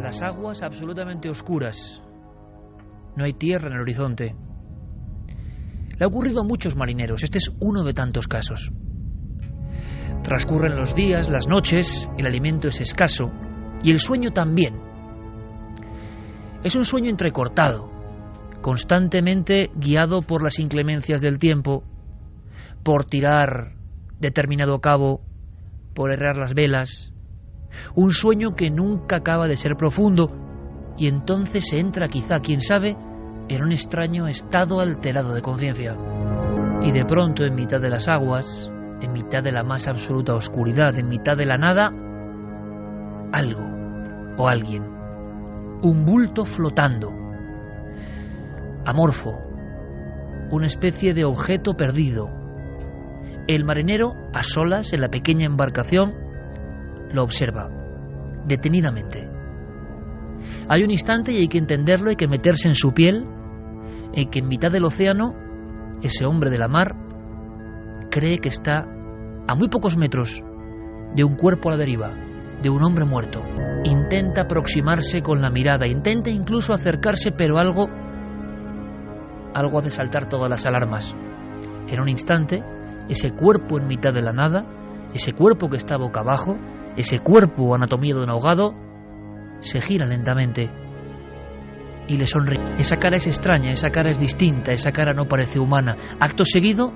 Las aguas absolutamente oscuras. No hay tierra en el horizonte. Le ha ocurrido a muchos marineros. Este es uno de tantos casos. Transcurren los días, las noches, el alimento es escaso y el sueño también. Es un sueño entrecortado, constantemente guiado por las inclemencias del tiempo, por tirar determinado cabo, por errar las velas. Un sueño que nunca acaba de ser profundo y entonces se entra, quizá, quién sabe, en un extraño estado alterado de conciencia. Y de pronto, en mitad de las aguas, en mitad de la más absoluta oscuridad, en mitad de la nada, algo o alguien, un bulto flotando, amorfo, una especie de objeto perdido. El marinero, a solas en la pequeña embarcación, lo observa detenidamente. Hay un instante y hay que entenderlo, hay que meterse en su piel, en que en mitad del océano ese hombre de la mar cree que está a muy pocos metros de un cuerpo a la deriva, de un hombre muerto. Intenta aproximarse con la mirada, intenta incluso acercarse, pero algo hace saltar todas las alarmas. En un instante, ese cuerpo en mitad de la nada, ese cuerpo que está boca abajo, ese cuerpo anatomía de un ahogado, se gira lentamente y le sonríe. Esa cara es extraña, esa cara es distinta, esa cara no parece humana. Acto seguido,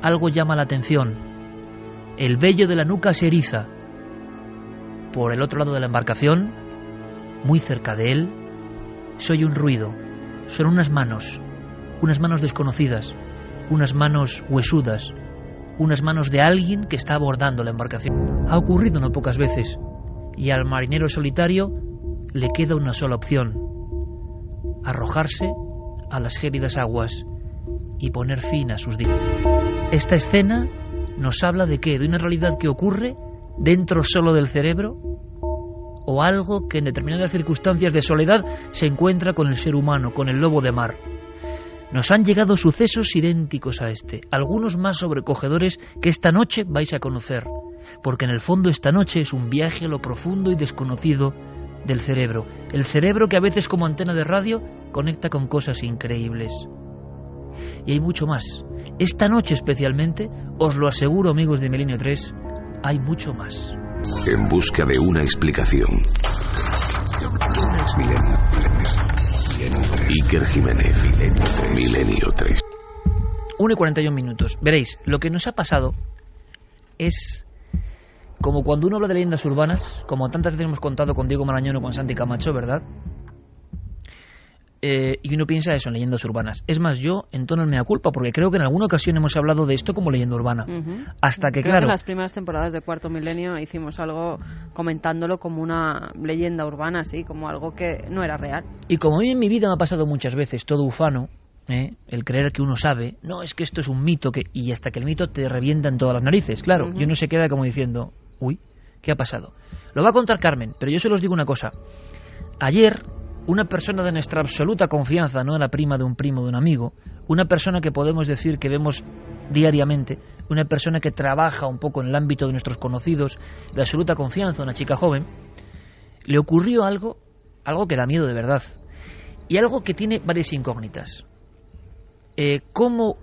algo llama la atención. El vello de la nuca se eriza. Por el otro lado de la embarcación, muy cerca de él, se oye un ruido. Son unas manos desconocidas, unas manos huesudas, unas manos de alguien que está abordando la embarcación. Ha ocurrido no pocas veces, y al marinero solitario le queda una sola opción: arrojarse a las gélidas aguas y poner fin a sus días. Esta escena nos habla de qué, de una realidad que ocurre dentro solo del cerebro, o algo que en determinadas circunstancias de soledad se encuentra con el ser humano, con el lobo de mar. Nos han llegado sucesos idénticos a este, algunos más sobrecogedores que esta noche vais a conocer, porque en el fondo esta noche es un viaje a lo profundo y desconocido del cerebro. El cerebro que a veces, como antena de radio, conecta con cosas increíbles. Y hay mucho más. Esta noche especialmente, os lo aseguro, amigos de Milenio 3, hay mucho más. En busca de una explicación. Iker Jiménez, Milenio 3. 1:41. Veréis, lo que nos ha pasado es como cuando uno habla de leyendas urbanas, como tantas veces hemos contado con Diego Marañón o con Santi Camacho, ¿verdad? Y uno piensa eso en leyendas urbanas. Es más, yo entono el mea culpa, porque creo que en alguna ocasión hemos hablado de esto como leyenda urbana. Hasta que, creo claro, que en las primeras temporadas de Cuarto Milenio hicimos algo comentándolo como una leyenda urbana, así, como algo que no era real. Y como a mí en mi vida me ha pasado muchas veces, todo ufano, el creer que uno sabe, no, es que esto es un mito, y hasta que el mito te revienta en todas las narices, claro, y uno se queda como diciendo, uy, ¿qué ha pasado? Lo va a contar Carmen, pero yo se los digo una cosa. Ayer, una persona de nuestra absoluta confianza, no la prima de un primo, de un amigo, una persona que podemos decir que vemos diariamente, una persona que trabaja un poco en el ámbito de nuestros conocidos, de absoluta confianza, una chica joven, le ocurrió algo que da miedo de verdad, y algo que tiene varias incógnitas. ¿Cómo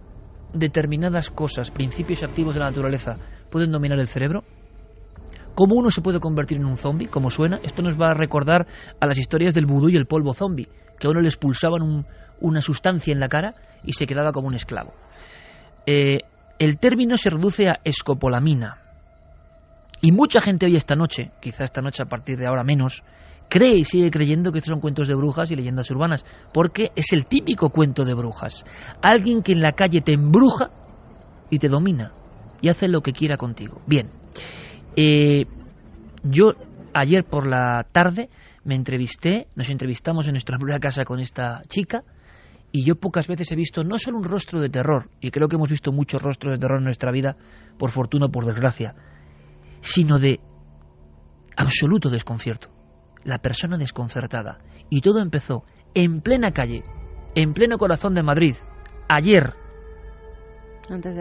determinadas cosas, principios activos de la naturaleza, pueden dominar el cerebro? ¿Cómo uno se puede convertir en un zombie? ¿Cómo suena? Esto nos va a recordar a las historias del vudú y el polvo zombie, que a uno le expulsaban una sustancia en la cara y se quedaba como un esclavo. El término se reduce a escopolamina. Y mucha gente hoy esta noche, quizá esta noche a partir de ahora menos, cree y sigue creyendo que estos son cuentos de brujas y leyendas urbanas, porque es el típico cuento de brujas. Alguien que en la calle te embruja y te domina y hace lo que quiera contigo. Bien. Yo ayer por la tarde nos entrevistamos en nuestra propia casa con esta chica, y yo pocas veces he visto no solo un rostro de terror, y creo que hemos visto muchos rostros de terror en nuestra vida, por fortuna o por desgracia, sino de absoluto desconcierto. La persona desconcertada. Y todo empezó en plena calle, en pleno corazón de Madrid,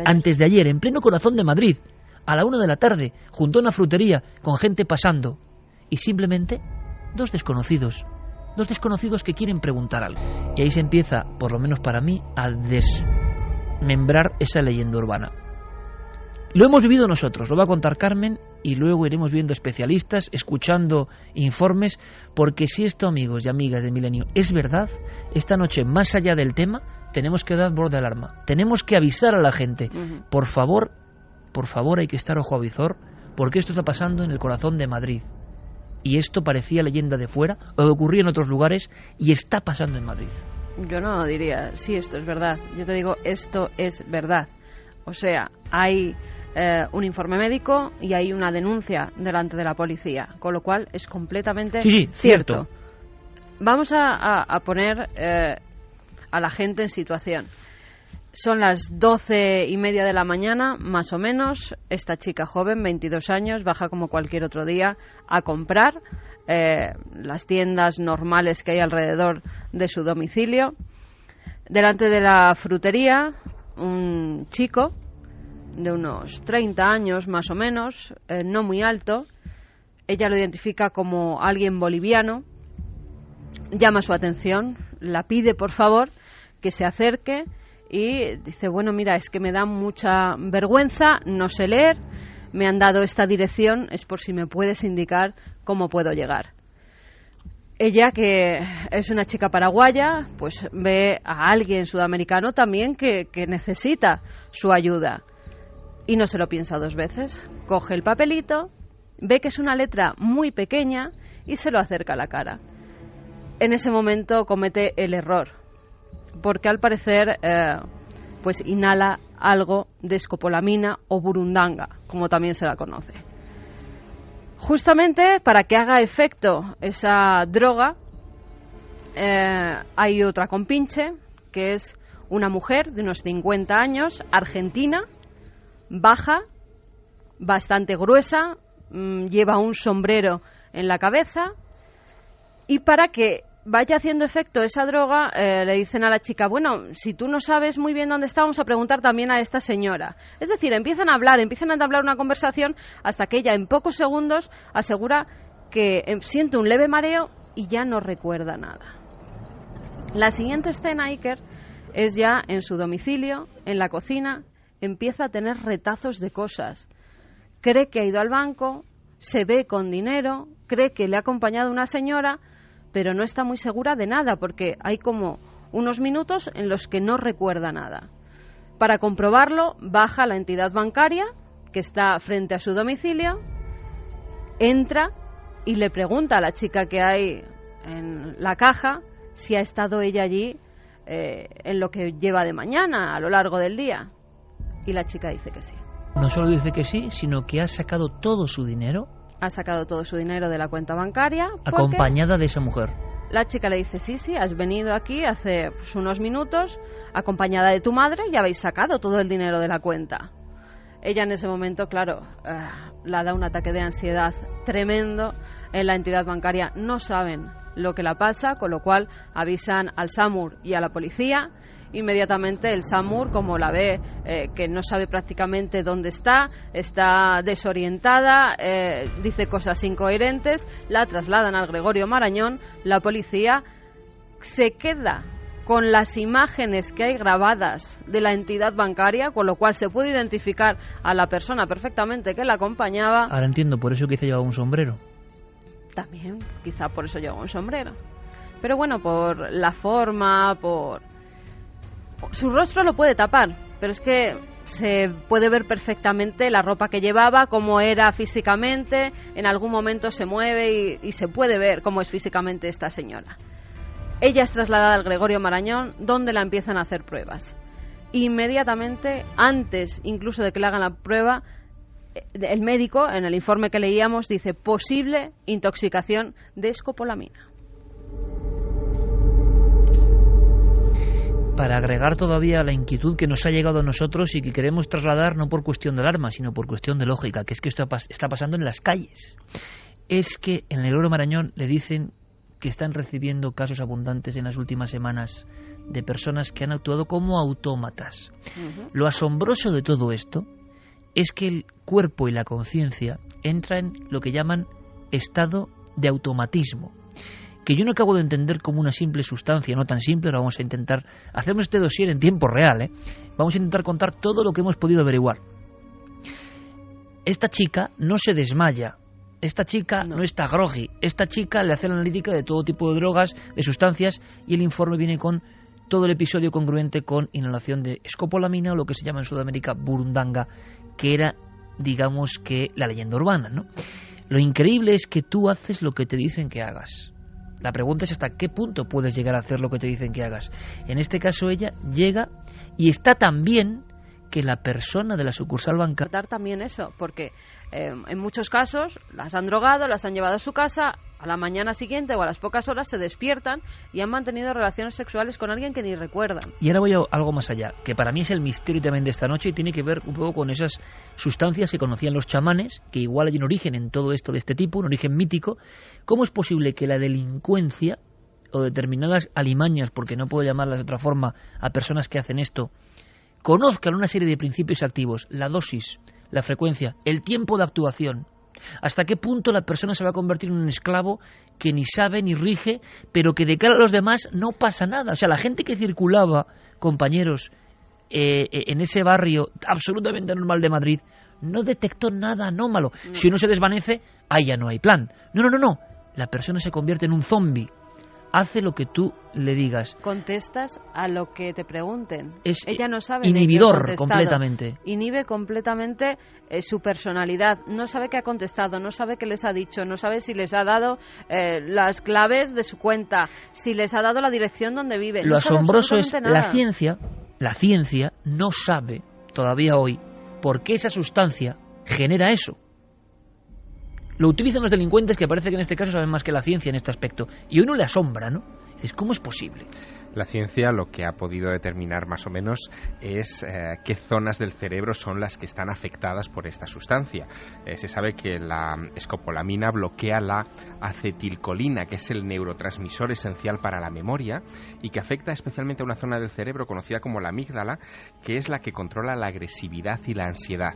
antes de ayer, en pleno corazón de Madrid, a la 1 de la tarde, junto a una frutería, con gente pasando, y simplemente dos desconocidos que quieren preguntar algo. Y ahí se empieza, por lo menos para mí, a desmembrar esa leyenda urbana. Lo hemos vivido nosotros, lo va a contar Carmen, y luego iremos viendo especialistas, escuchando informes, porque si esto, amigos y amigas de Milenio, es verdad, esta noche, más allá del tema, tenemos que dar voz de alarma. Tenemos que avisar a la gente. Por favor, hay que estar ojo a visor, porque esto está pasando en el corazón de Madrid. Y esto parecía leyenda de fuera, o ocurría en otros lugares, y está pasando en Madrid. Yo no diría, sí, esto es verdad. Yo te digo, esto es verdad. O sea, hay un informe médico y hay una denuncia delante de la policía, con lo cual es completamente cierto. Vamos a poner a la gente en situación. Son las 12:30 de la mañana, más o menos. Esta chica joven, 22 años, baja como cualquier otro día a comprar las tiendas normales que hay alrededor de su domicilio. Delante de la frutería, un chico de unos 30 años más o menos, no muy alto. Ella lo identifica como alguien boliviano, llama su atención, la pide por favor que se acerque y dice, bueno, mira, es que me da mucha vergüenza, no sé leer, me han dado esta dirección, es por si me puedes indicar cómo puedo llegar. Ella, que es una chica paraguaya, pues ve a alguien sudamericano también que necesita su ayuda. Y no se lo piensa dos veces. Coge el papelito, ve que es una letra muy pequeña y se lo acerca a la cara. En ese momento comete el error, porque al parecer pues inhala algo de escopolamina o burundanga, como también se la conoce. Justamente para que haga efecto esa droga, hay otra compinche, que es una mujer de unos 50 años, argentina, baja, bastante gruesa, lleva un sombrero en la cabeza, y para que vaya haciendo efecto esa droga, le dicen a la chica, bueno, si tú no sabes muy bien dónde está, vamos a preguntar también a esta señora. Es decir, empiezan a entablar una conversación hasta que ella en pocos segundos asegura que siente un leve mareo y ya no recuerda nada. La siguiente escena, Iker, es ya en su domicilio, en la cocina. Empieza a tener retazos de cosas. Cree que ha ido al banco, se ve con dinero, cree que le ha acompañado una señora, pero no está muy segura de nada, porque hay como unos minutos en los que no recuerda nada. Para comprobarlo, baja a la entidad bancaria, que está frente a su domicilio, entra y le pregunta a la chica que hay en la caja si ha estado ella allí en lo que lleva de mañana, a lo largo del día. Y la chica dice que sí. No solo dice que sí, sino que ha sacado todo su dinero. Ha sacado todo su dinero de la cuenta bancaria. Acompañada de esa mujer. La chica le dice, sí, has venido aquí hace unos minutos, acompañada de tu madre, y habéis sacado todo el dinero de la cuenta. Ella en ese momento, claro, la da un ataque de ansiedad tremendo. En la entidad bancaria no saben lo que la pasa, con lo cual avisan al SAMUR y a la policía. Inmediatamente el SAMUR, como la ve que no sabe prácticamente dónde está desorientada, dice cosas incoherentes, la trasladan al Gregorio Marañón. La policía se queda con las imágenes que hay grabadas de la entidad bancaria, con lo cual se puede identificar a la persona perfectamente que la acompañaba. Ahora entiendo, por eso quizá llevaba un sombrero. También, quizá por eso llevaba un sombrero. Pero bueno, por la forma, su rostro lo puede tapar, pero es que se puede ver perfectamente la ropa que llevaba, cómo era físicamente. En algún momento se mueve y se puede ver cómo es físicamente esta señora. Ella es trasladada al Gregorio Marañón, donde la empiezan a hacer pruebas. Inmediatamente, antes incluso de que le hagan la prueba, el médico, en el informe que leíamos, dice posible intoxicación de escopolamina. Para agregar todavía a la inquietud que nos ha llegado a nosotros y que queremos trasladar no por cuestión de alarma, sino por cuestión de lógica, que es que esto está pasando en las calles. Es que en el Gregorio Marañón le dicen que están recibiendo casos abundantes en las últimas semanas de personas que han actuado como autómatas. Lo asombroso de todo esto es que el cuerpo y la conciencia entran en lo que llaman estado de automatismo. que yo no acabo de entender como una simple sustancia, no tan simple. Ahora vamos a intentar, hacemos este dossier en tiempo real, vamos a intentar contar todo lo que hemos podido averiguar. Esta chica no se desmaya, esta chica no está groggy, esta chica le hace la analítica de todo tipo de drogas, de sustancias, y el informe viene con todo el episodio congruente con inhalación de escopolamina, o lo que se llama en Sudamérica burundanga, que era, digamos, que la leyenda urbana, ¿no? Lo increíble es que tú haces lo que te dicen que hagas. La pregunta es hasta qué punto puedes llegar a hacer lo que te dicen que hagas. En este caso ella llega y está tan bien que la persona de la sucursal bancaria... También eso, porque en muchos casos las han drogado, las han llevado a su casa, a la mañana siguiente o a las pocas horas se despiertan y han mantenido relaciones sexuales con alguien que ni recuerdan. Y ahora voy a algo más allá, que para mí es el misterio también de esta noche y tiene que ver un poco con esas sustancias que conocían los chamanes, que igual hay un origen en todo esto de este tipo, un origen mítico. ¿Cómo es posible que la delincuencia o determinadas alimañas, porque no puedo llamarlas de otra forma a personas que hacen esto, conozcan una serie de principios activos, la dosis, la frecuencia, el tiempo de actuación? ¿Hasta qué punto la persona se va a convertir en un esclavo que ni sabe ni rige, pero que de cara a los demás no pasa nada? O sea, la gente que circulaba, compañeros, en ese barrio absolutamente normal de Madrid, no detectó nada anómalo. No. Si uno se desvanece, ahí ya no hay plan. No. La persona se convierte en un zombie. Hace lo que tú le digas. Contestas a lo que te pregunten. Ella no sabe inhibidor completamente. Inhibe completamente su personalidad. No sabe qué ha contestado, no sabe qué les ha dicho, no sabe si les ha dado las claves de su cuenta, si les ha dado la dirección donde vive. Lo asombroso es la ciencia no sabe todavía hoy por qué esa sustancia genera eso. Lo utilizan los delincuentes, que parece que en este caso saben más que la ciencia en este aspecto. Y a uno le asombra, ¿no? Dices, ¿cómo es posible? La ciencia lo que ha podido determinar más o menos es qué zonas del cerebro son las que están afectadas por esta sustancia. Se sabe que la escopolamina bloquea la acetilcolina, que es el neurotransmisor esencial para la memoria y que afecta especialmente a una zona del cerebro conocida como la amígdala, que es la que controla la agresividad y la ansiedad.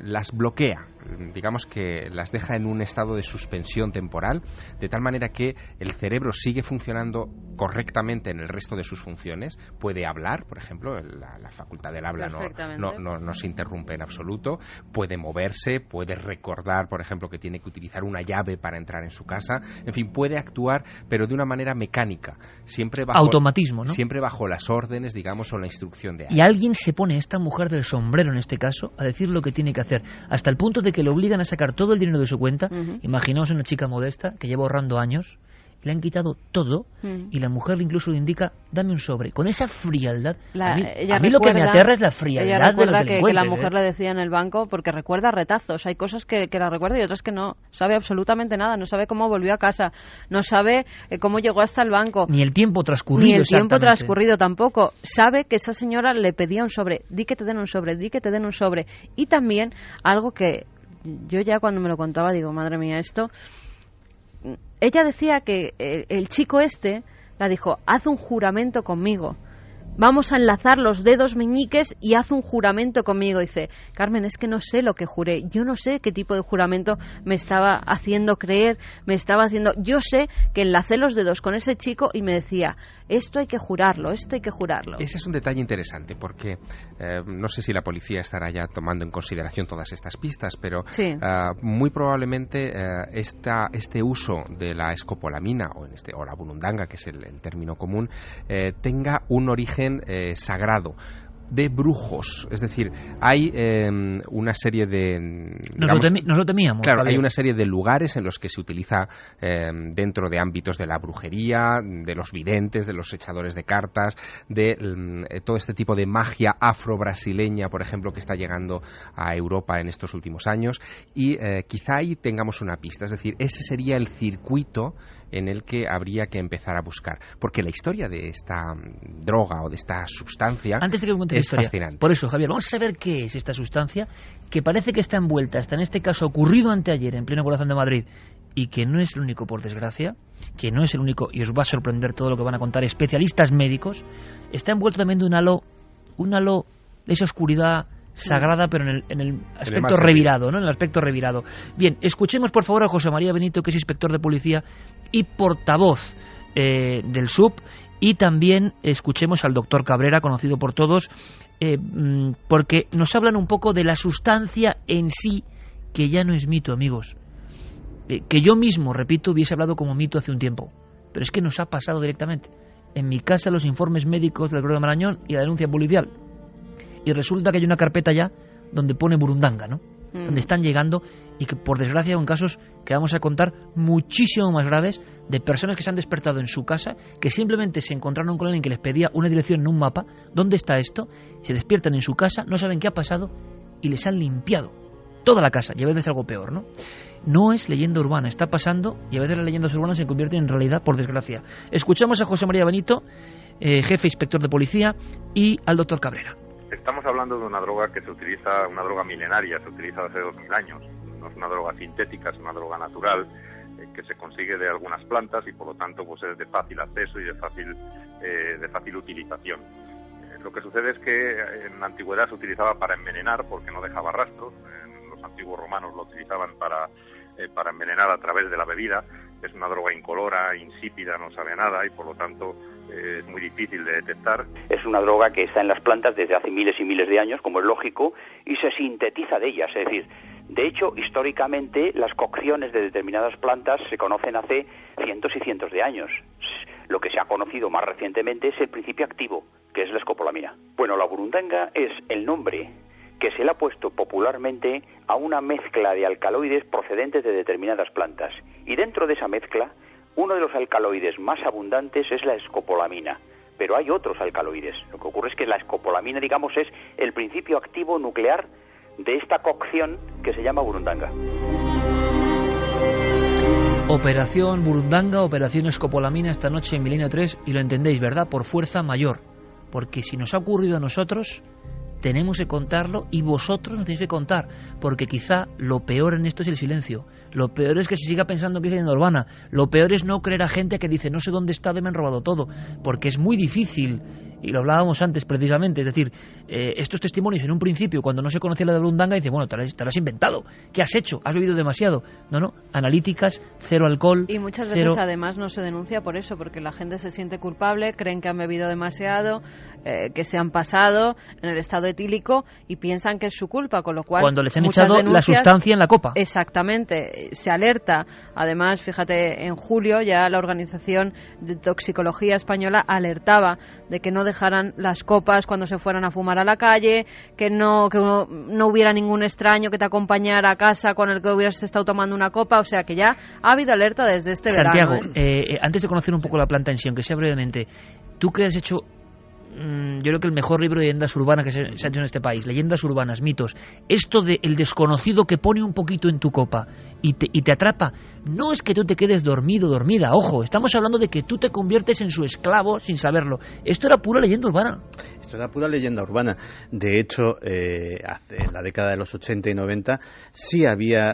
Las bloquea, digamos que las deja en un estado de suspensión temporal, de tal manera que el cerebro sigue funcionando correctamente en el resto de sus funciones. Puede hablar, por ejemplo, la facultad del habla no se interrumpe en absoluto. Puede moverse, puede recordar, por ejemplo, que tiene que utilizar una llave para entrar en su casa. En fin, puede actuar, pero de una manera mecánica, siempre bajo automatismo, ¿no? Siempre bajo las órdenes, digamos, o la instrucción de alguien. Y alguien se pone, esta mujer del sombrero en este caso, a decir lo que tiene que hacer, hasta el punto de que le obligan a sacar todo el dinero de su cuenta. Imaginaos una chica modesta que lleva ahorrando años, le han quitado todo y la mujer incluso le indica, dame un sobre. Con esa frialdad, a mí lo que me aterra es la frialdad de los delincuentes. Que la mujer le decía en el banco, porque recuerda retazos, hay cosas que la recuerda y otras que no sabe absolutamente nada, no sabe cómo volvió a casa, no sabe cómo llegó hasta el banco. Ni el tiempo transcurrido. Tampoco. Sabe que esa señora le pedía un sobre, di que te den un sobre, di que te den un sobre. Y también algo que yo ya cuando me lo contaba digo, madre mía, esto... Ella decía que el chico la dijo, haz un juramento conmigo. Vamos a enlazar los dedos meñiques y haz un juramento conmigo. Dice, Carmen, es que no sé lo que juré. Yo no sé qué tipo de juramento me estaba haciendo creer, Yo sé que enlacé los dedos con ese chico y me decía, esto hay que jurarlo. Ese es un detalle interesante porque no sé si la policía estará ya tomando en consideración todas estas pistas, pero sí. Muy probablemente este uso de la escopolamina o la burundanga, que es el término común, tenga un origen sagrado de brujos, es decir, hay una serie de... Nos lo temíamos. Claro, hay una serie de lugares en los que se utiliza dentro de ámbitos de la brujería, de los videntes, de los echadores de cartas, de todo este tipo de magia afro-brasileña, por ejemplo, que está llegando a Europa en estos últimos años, y quizá ahí tengamos una pista, es decir, ese sería el circuito en el que habría que empezar a buscar, porque la historia de esta droga o de esta sustancia... Antes de que me cuentes es fascinante. Por eso, Javier, vamos a saber qué es esta sustancia que parece que está envuelta, hasta en este caso ocurrido anteayer en pleno corazón de Madrid, y que no es el único, por desgracia, que no es el único, y os va a sorprender todo lo que van a contar especialistas médicos. Está envuelto también de un halo de esa oscuridad sagrada, pero en el aspecto revirado, ¿no? En el aspecto revirado. Bien, escuchemos por favor a José María Benito, que es inspector de policía y portavoz del SUP, y también escuchemos al doctor Cabrera, conocido por todos, porque nos hablan un poco de la sustancia en sí, que ya no es mito, amigos. Que yo mismo, repito, hubiese hablado como mito hace un tiempo, pero es que nos ha pasado directamente. En mi casa los informes médicos del Grado de Marañón y la denuncia policial. Y resulta que hay una carpeta ya donde pone burundanga, ¿no? Donde están llegando, y que por desgracia en casos que vamos a contar muchísimo más graves, de personas que se han despertado en su casa, que simplemente se encontraron con alguien que les pedía una dirección en un mapa. ¿Dónde está esto? Se despiertan en su casa, no saben qué ha pasado y les han limpiado toda la casa, y a veces algo peor, ¿no? No es leyenda urbana, está pasando, y a veces las leyendas urbanas se convierten en realidad, por desgracia. Escuchamos a José María Benito, jefe inspector de policía, y al doctor Cabrera. Estamos hablando de una droga que se utiliza, una droga milenaria, se utiliza hace 2000 años. No es una droga sintética, es una droga natural que se consigue de algunas plantas y por lo tanto pues es de fácil acceso y de fácil utilización. Lo que sucede es que en la antigüedad se utilizaba para envenenar porque no dejaba rastros. Los antiguos romanos lo utilizaban para envenenar a través de la bebida. Es una droga incolora, insípida, no sabe nada y por lo tanto es muy difícil de detectar. Es una droga que está en las plantas desde hace miles y miles de años, como es lógico, y se sintetiza de ellas. Es decir, de hecho, históricamente las cocciones de determinadas plantas se conocen hace cientos y cientos de años. Lo que se ha conocido más recientemente es el principio activo, que es la escopolamina. Bueno, la burundanga es el nombre que se le ha puesto popularmente a una mezcla de alcaloides procedentes de determinadas plantas. Y dentro de esa mezcla, uno de los alcaloides más abundantes es la escopolamina. Pero hay otros alcaloides. Lo que ocurre es que la escopolamina, digamos, es el principio activo nuclear de esta cocción que se llama burundanga. Operación Burundanga, operación escopolamina esta noche en Milenio 3, y lo entendéis, ¿verdad? Por fuerza mayor. Porque si nos ha ocurrido a nosotros, tenemos que contarlo, y vosotros nos tenéis que contar, porque quizá lo peor en esto es el silencio. Lo peor es que se siga pensando que es leyenda urbana. Lo peor es no creer a gente que dice no sé dónde he estado y me han robado todo, porque es muy difícil, y lo hablábamos antes precisamente, es decir, estos testimonios en un principio, cuando no se conocía la de burundanga, dice, bueno, te lo has inventado, ¿qué has hecho? ¿Has bebido demasiado? No, analíticas, cero alcohol. Y muchas veces además no se denuncia por eso, porque la gente se siente culpable, creen que han bebido demasiado, que se han pasado en el estado etílico y piensan que es su culpa, con lo cual cuando les han echado la sustancia en la copa. Exactamente, se alerta. Además, fíjate, en julio ya la Organización de Toxicología Española alertaba de que no dejaran las copas cuando se fueran a fumar a la calle, que no hubiera ningún extraño que te acompañara a casa con el que hubieras estado tomando una copa. O sea que ya ha habido alerta desde este Santiago, verano. Antes de conocer un poco la planta en sí, aunque sea brevemente, tú que has hecho, yo creo que el mejor libro de leyendas urbanas que se ha hecho en este país, leyendas urbanas, mitos, esto de el desconocido que pone un poquito en tu copa y te atrapa, no es que tú te quedes dormido, dormida, ojo, estamos hablando de que tú te conviertes en su esclavo sin saberlo. Esto era pura leyenda urbana. Esto era pura leyenda urbana. De hecho, en la década de los 80 y 90 sí había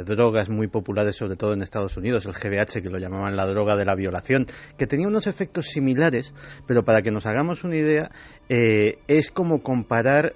drogas muy populares, sobre todo en Estados Unidos, el GBH, que lo llamaban la droga de la violación, que tenía unos efectos similares, pero para que nos hagamos una idea, es como comparar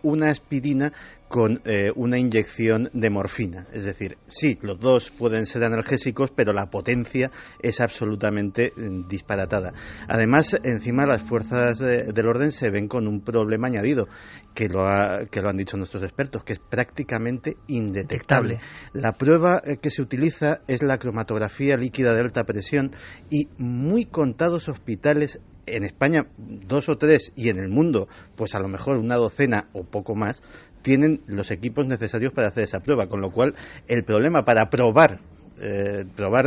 una aspirina con una inyección de morfina. Es decir, sí, los dos pueden ser analgésicos, pero la potencia es absolutamente disparatada. Además, encima las fuerzas del orden se ven con un problema añadido, que lo han dicho nuestros expertos, que es prácticamente indetectable. La prueba que se utiliza es la cromatografía líquida de alta presión, y muy contados hospitales, en España 2 o 3, y en el mundo pues a lo mejor una docena o poco más, tienen los equipos necesarios para hacer esa prueba, con lo cual el problema para probar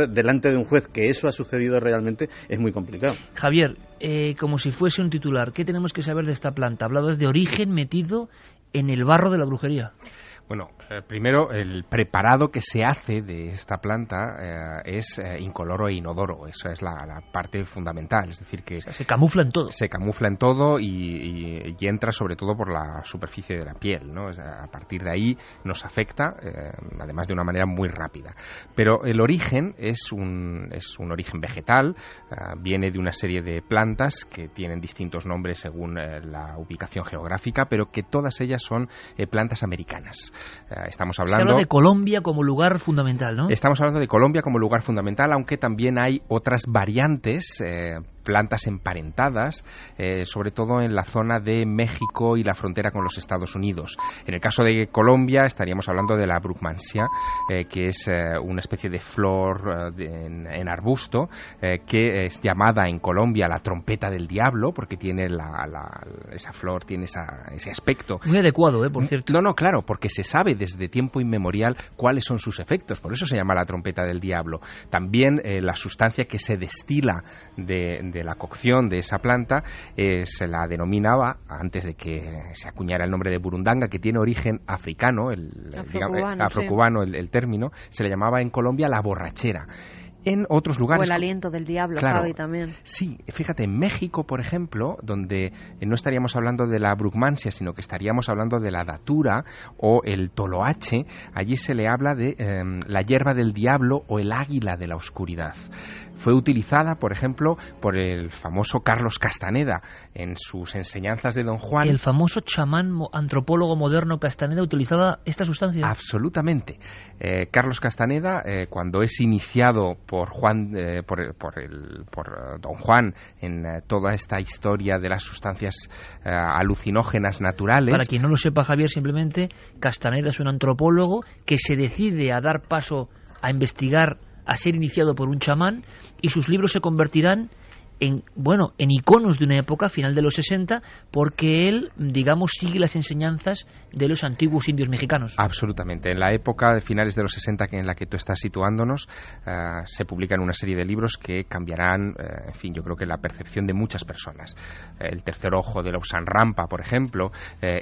delante de un juez que eso ha sucedido realmente es muy complicado. Javier, como si fuese un titular, ¿qué tenemos que saber de esta planta? Hablabas de origen metido en el barro de la brujería. Bueno, primero, el preparado que se hace de esta planta es incoloro e inodoro. Esa es la parte fundamental. Es decir, que se camufla en todo. Se camufla en todo y entra sobre todo por la superficie de la piel, ¿no? A partir de ahí nos afecta, además de una manera muy rápida. Pero el origen es un origen vegetal, viene de una serie de plantas que tienen distintos nombres según la ubicación geográfica, pero que todas ellas son plantas americanas. Estamos hablando... Se habla de Colombia como lugar fundamental, ¿no? Estamos hablando de Colombia como lugar fundamental, aunque también hay otras variantes, plantas emparentadas, sobre todo en la zona de México y la frontera con los Estados Unidos. En el caso de Colombia estaríamos hablando de la Brugmansia, que es una especie de flor en arbusto, que es llamada en Colombia la trompeta del diablo, porque tiene esa flor, tiene ese aspecto. Muy adecuado, por cierto. No, claro, porque se sabe desde tiempo inmemorial cuáles son sus efectos, por eso se llama la trompeta del diablo. También la sustancia que se destila de la cocción de esa planta se la denominaba, antes de que se acuñara el nombre de burundanga, que tiene origen africano, afrocubano, sí. el término, se le llamaba en Colombia la borrachera. En otros lugares... O el aliento del diablo, claro, Javi, también. Sí, fíjate, en México, por ejemplo, donde no estaríamos hablando de la brugmansia, sino que estaríamos hablando de la datura o el toloache, allí se le habla de la hierba del diablo o el águila de la oscuridad. Fue utilizada, por ejemplo, por el famoso Carlos Castaneda en sus enseñanzas de Don Juan. ¿El famoso chamán antropólogo moderno Castaneda utilizaba esta sustancia? Absolutamente. Carlos Castaneda, cuando es iniciado por Don Juan en toda esta historia de las sustancias alucinógenas naturales... Para quien no lo sepa, Javier, simplemente Castaneda es un antropólogo que se decide a dar paso a investigar, a ser iniciado por un chamán, y sus libros se convertirán en iconos de una época, final de los 60, porque él, digamos, sigue las enseñanzas de los antiguos indios mexicanos. Absolutamente. En la época de finales de los 60 en la que tú estás situándonos, se publican una serie de libros que cambiarán, yo creo que la percepción de muchas personas. El tercer ojo de Lausanne Rampa, por ejemplo,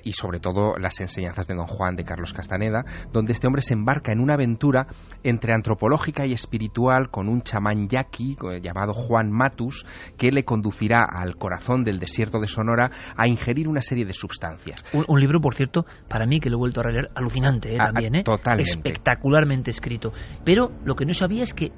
y sobre todo las enseñanzas de Don Juan de Carlos Castaneda, donde este hombre se embarca en una aventura entre antropológica y espiritual con un chamán yaqui llamado Juan Matus, que le conducirá al corazón del desierto de Sonora a ingerir una serie de sustancias. Un libro, por cierto, para mí, que lo he vuelto a releer, alucinante también. Totalmente. Espectacularmente escrito. Pero lo que no sabía es que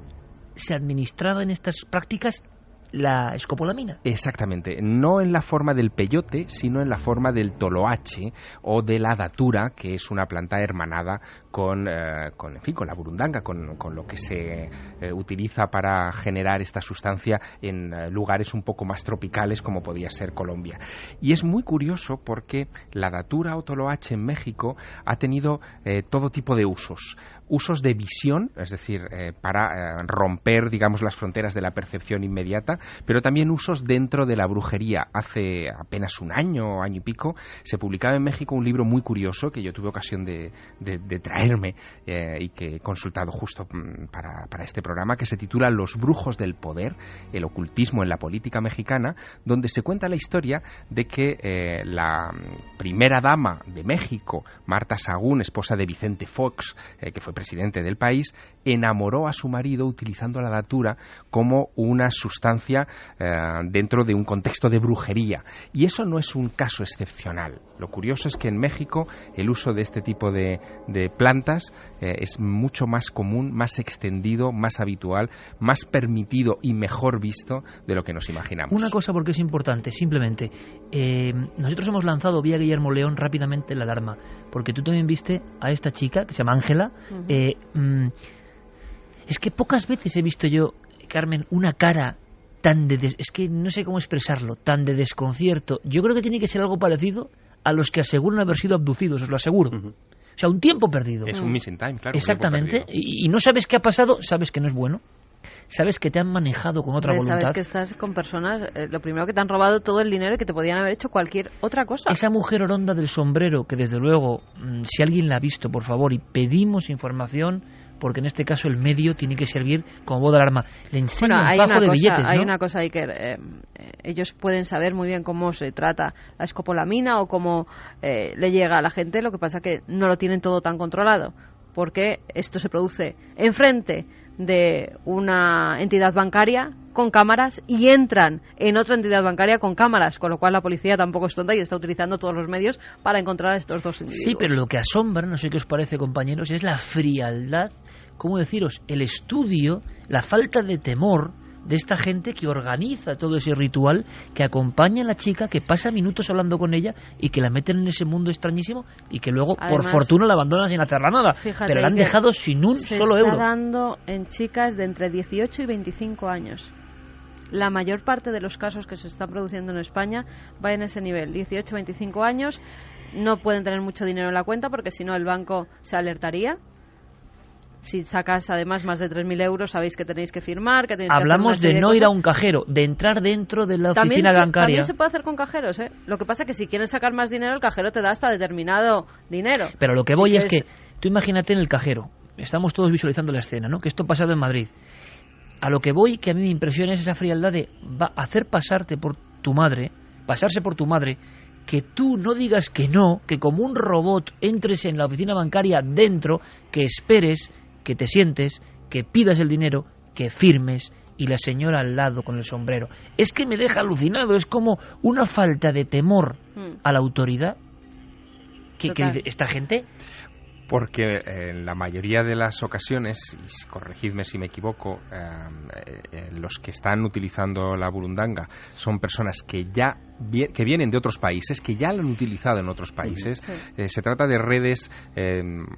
se administraba en estas prácticas la escopolamina. Exactamente, no en la forma del peyote, sino en la forma del toloache o de la datura, que es una planta hermanada con la burundanga, con lo que se utiliza para generar esta sustancia en lugares un poco más tropicales, como podía ser Colombia. Y es muy curioso porque la datura o toloache en México ha tenido todo tipo de usos de visión, es decir, para romper, digamos, las fronteras de la percepción inmediata, pero también usos dentro de la brujería. Hace apenas un año y pico, se publicaba en México un libro muy curioso que yo tuve ocasión de traerme y que he consultado justo para este programa, que se titula Los brujos del poder, el ocultismo en la política mexicana, donde se cuenta la historia de que la primera dama de México, Marta Sagún, esposa de Vicente Fox, que fue presidente del país, enamoró a su marido utilizando la datura como una sustancia dentro de un contexto de brujería. Y eso no es un caso excepcional. Lo curioso es que en México el uso de este tipo de plantas es mucho más común, más extendido, más habitual, más permitido y mejor visto de lo que nos imaginamos. Una cosa, porque es importante, simplemente, nosotros hemos lanzado vía Guillermo León rápidamente la alarma, porque tú también viste a esta chica que se llama Ángela. Es que pocas veces he visto yo, Carmen, una cara tan es que no sé cómo expresarlo, tan de desconcierto. Yo creo que tiene que ser algo parecido a los que aseguran haber sido abducidos, os lo aseguro. O sea, un tiempo perdido. Es un missing time, claro. Exactamente. Y no sabes qué ha pasado, sabes que no es bueno. Sabes que te han manejado con otra voluntad. Sabes que estás con personas, lo primero, que te han robado todo el dinero y que te podían haber hecho cualquier otra cosa. Esa mujer oronda del sombrero, que desde luego, si alguien la ha visto, por favor, y pedimos información, porque en este caso el medio tiene que servir como voz de alarma. Le enseña un fajo de billetes, ¿no? Hay una cosa ahí que ellos pueden saber muy bien cómo se trata la escopolamina o cómo le llega a la gente. Lo que pasa que no lo tienen todo tan controlado, porque esto se produce enfrente de una entidad bancaria con cámaras y entran en otra entidad bancaria con cámaras, con lo cual la policía tampoco es tonta y está utilizando todos los medios para encontrar a estos dos individuos. Sí, pero lo que asombra, no sé qué os parece, compañeros, es la frialdad, ¿cómo deciros?, el estudio, la falta de temor de esta gente que organiza todo ese ritual, que acompaña a la chica, que pasa minutos hablando con ella y que la meten en ese mundo extrañísimo y que luego, además, por fortuna, la abandonan sin hacerla nada. Fíjate, pero la han dejado sin un solo euro. Se está dando en chicas de entre 18 y 25 años. La mayor parte de los casos que se están produciendo en España va en ese nivel, 18-25 años. No pueden tener mucho dinero en la cuenta porque si no el banco se alertaría. Si sacas además más de 3.000 euros, sabéis que tenéis que firmar, que tenéis Hablamos que hacer de no ir a un cajero, de entrar dentro de la oficina bancaria. También se puede hacer con cajeros, ¿eh? Lo que pasa es que si quieres sacar más dinero, el cajero te da hasta determinado dinero. Pero lo que voy es que, tú imagínate en el cajero, estamos todos visualizando la escena, ¿no? Que esto ha pasado en Madrid. A lo que voy, que a mí me impresiona es esa frialdad de hacer pasarse por tu madre, que tú no digas que no, que como un robot entres en la oficina bancaria dentro, que esperes, que te sientes, que pidas el dinero, que firmes, y la señora al lado con el sombrero. Es que me deja alucinado, es como una falta de temor a la autoridad que dice esta gente. Porque en la mayoría de las ocasiones, y corregidme si me equivoco, los que están utilizando la burundanga son personas que vienen de otros países, que ya lo han utilizado en otros países. Sí. Se trata de redes,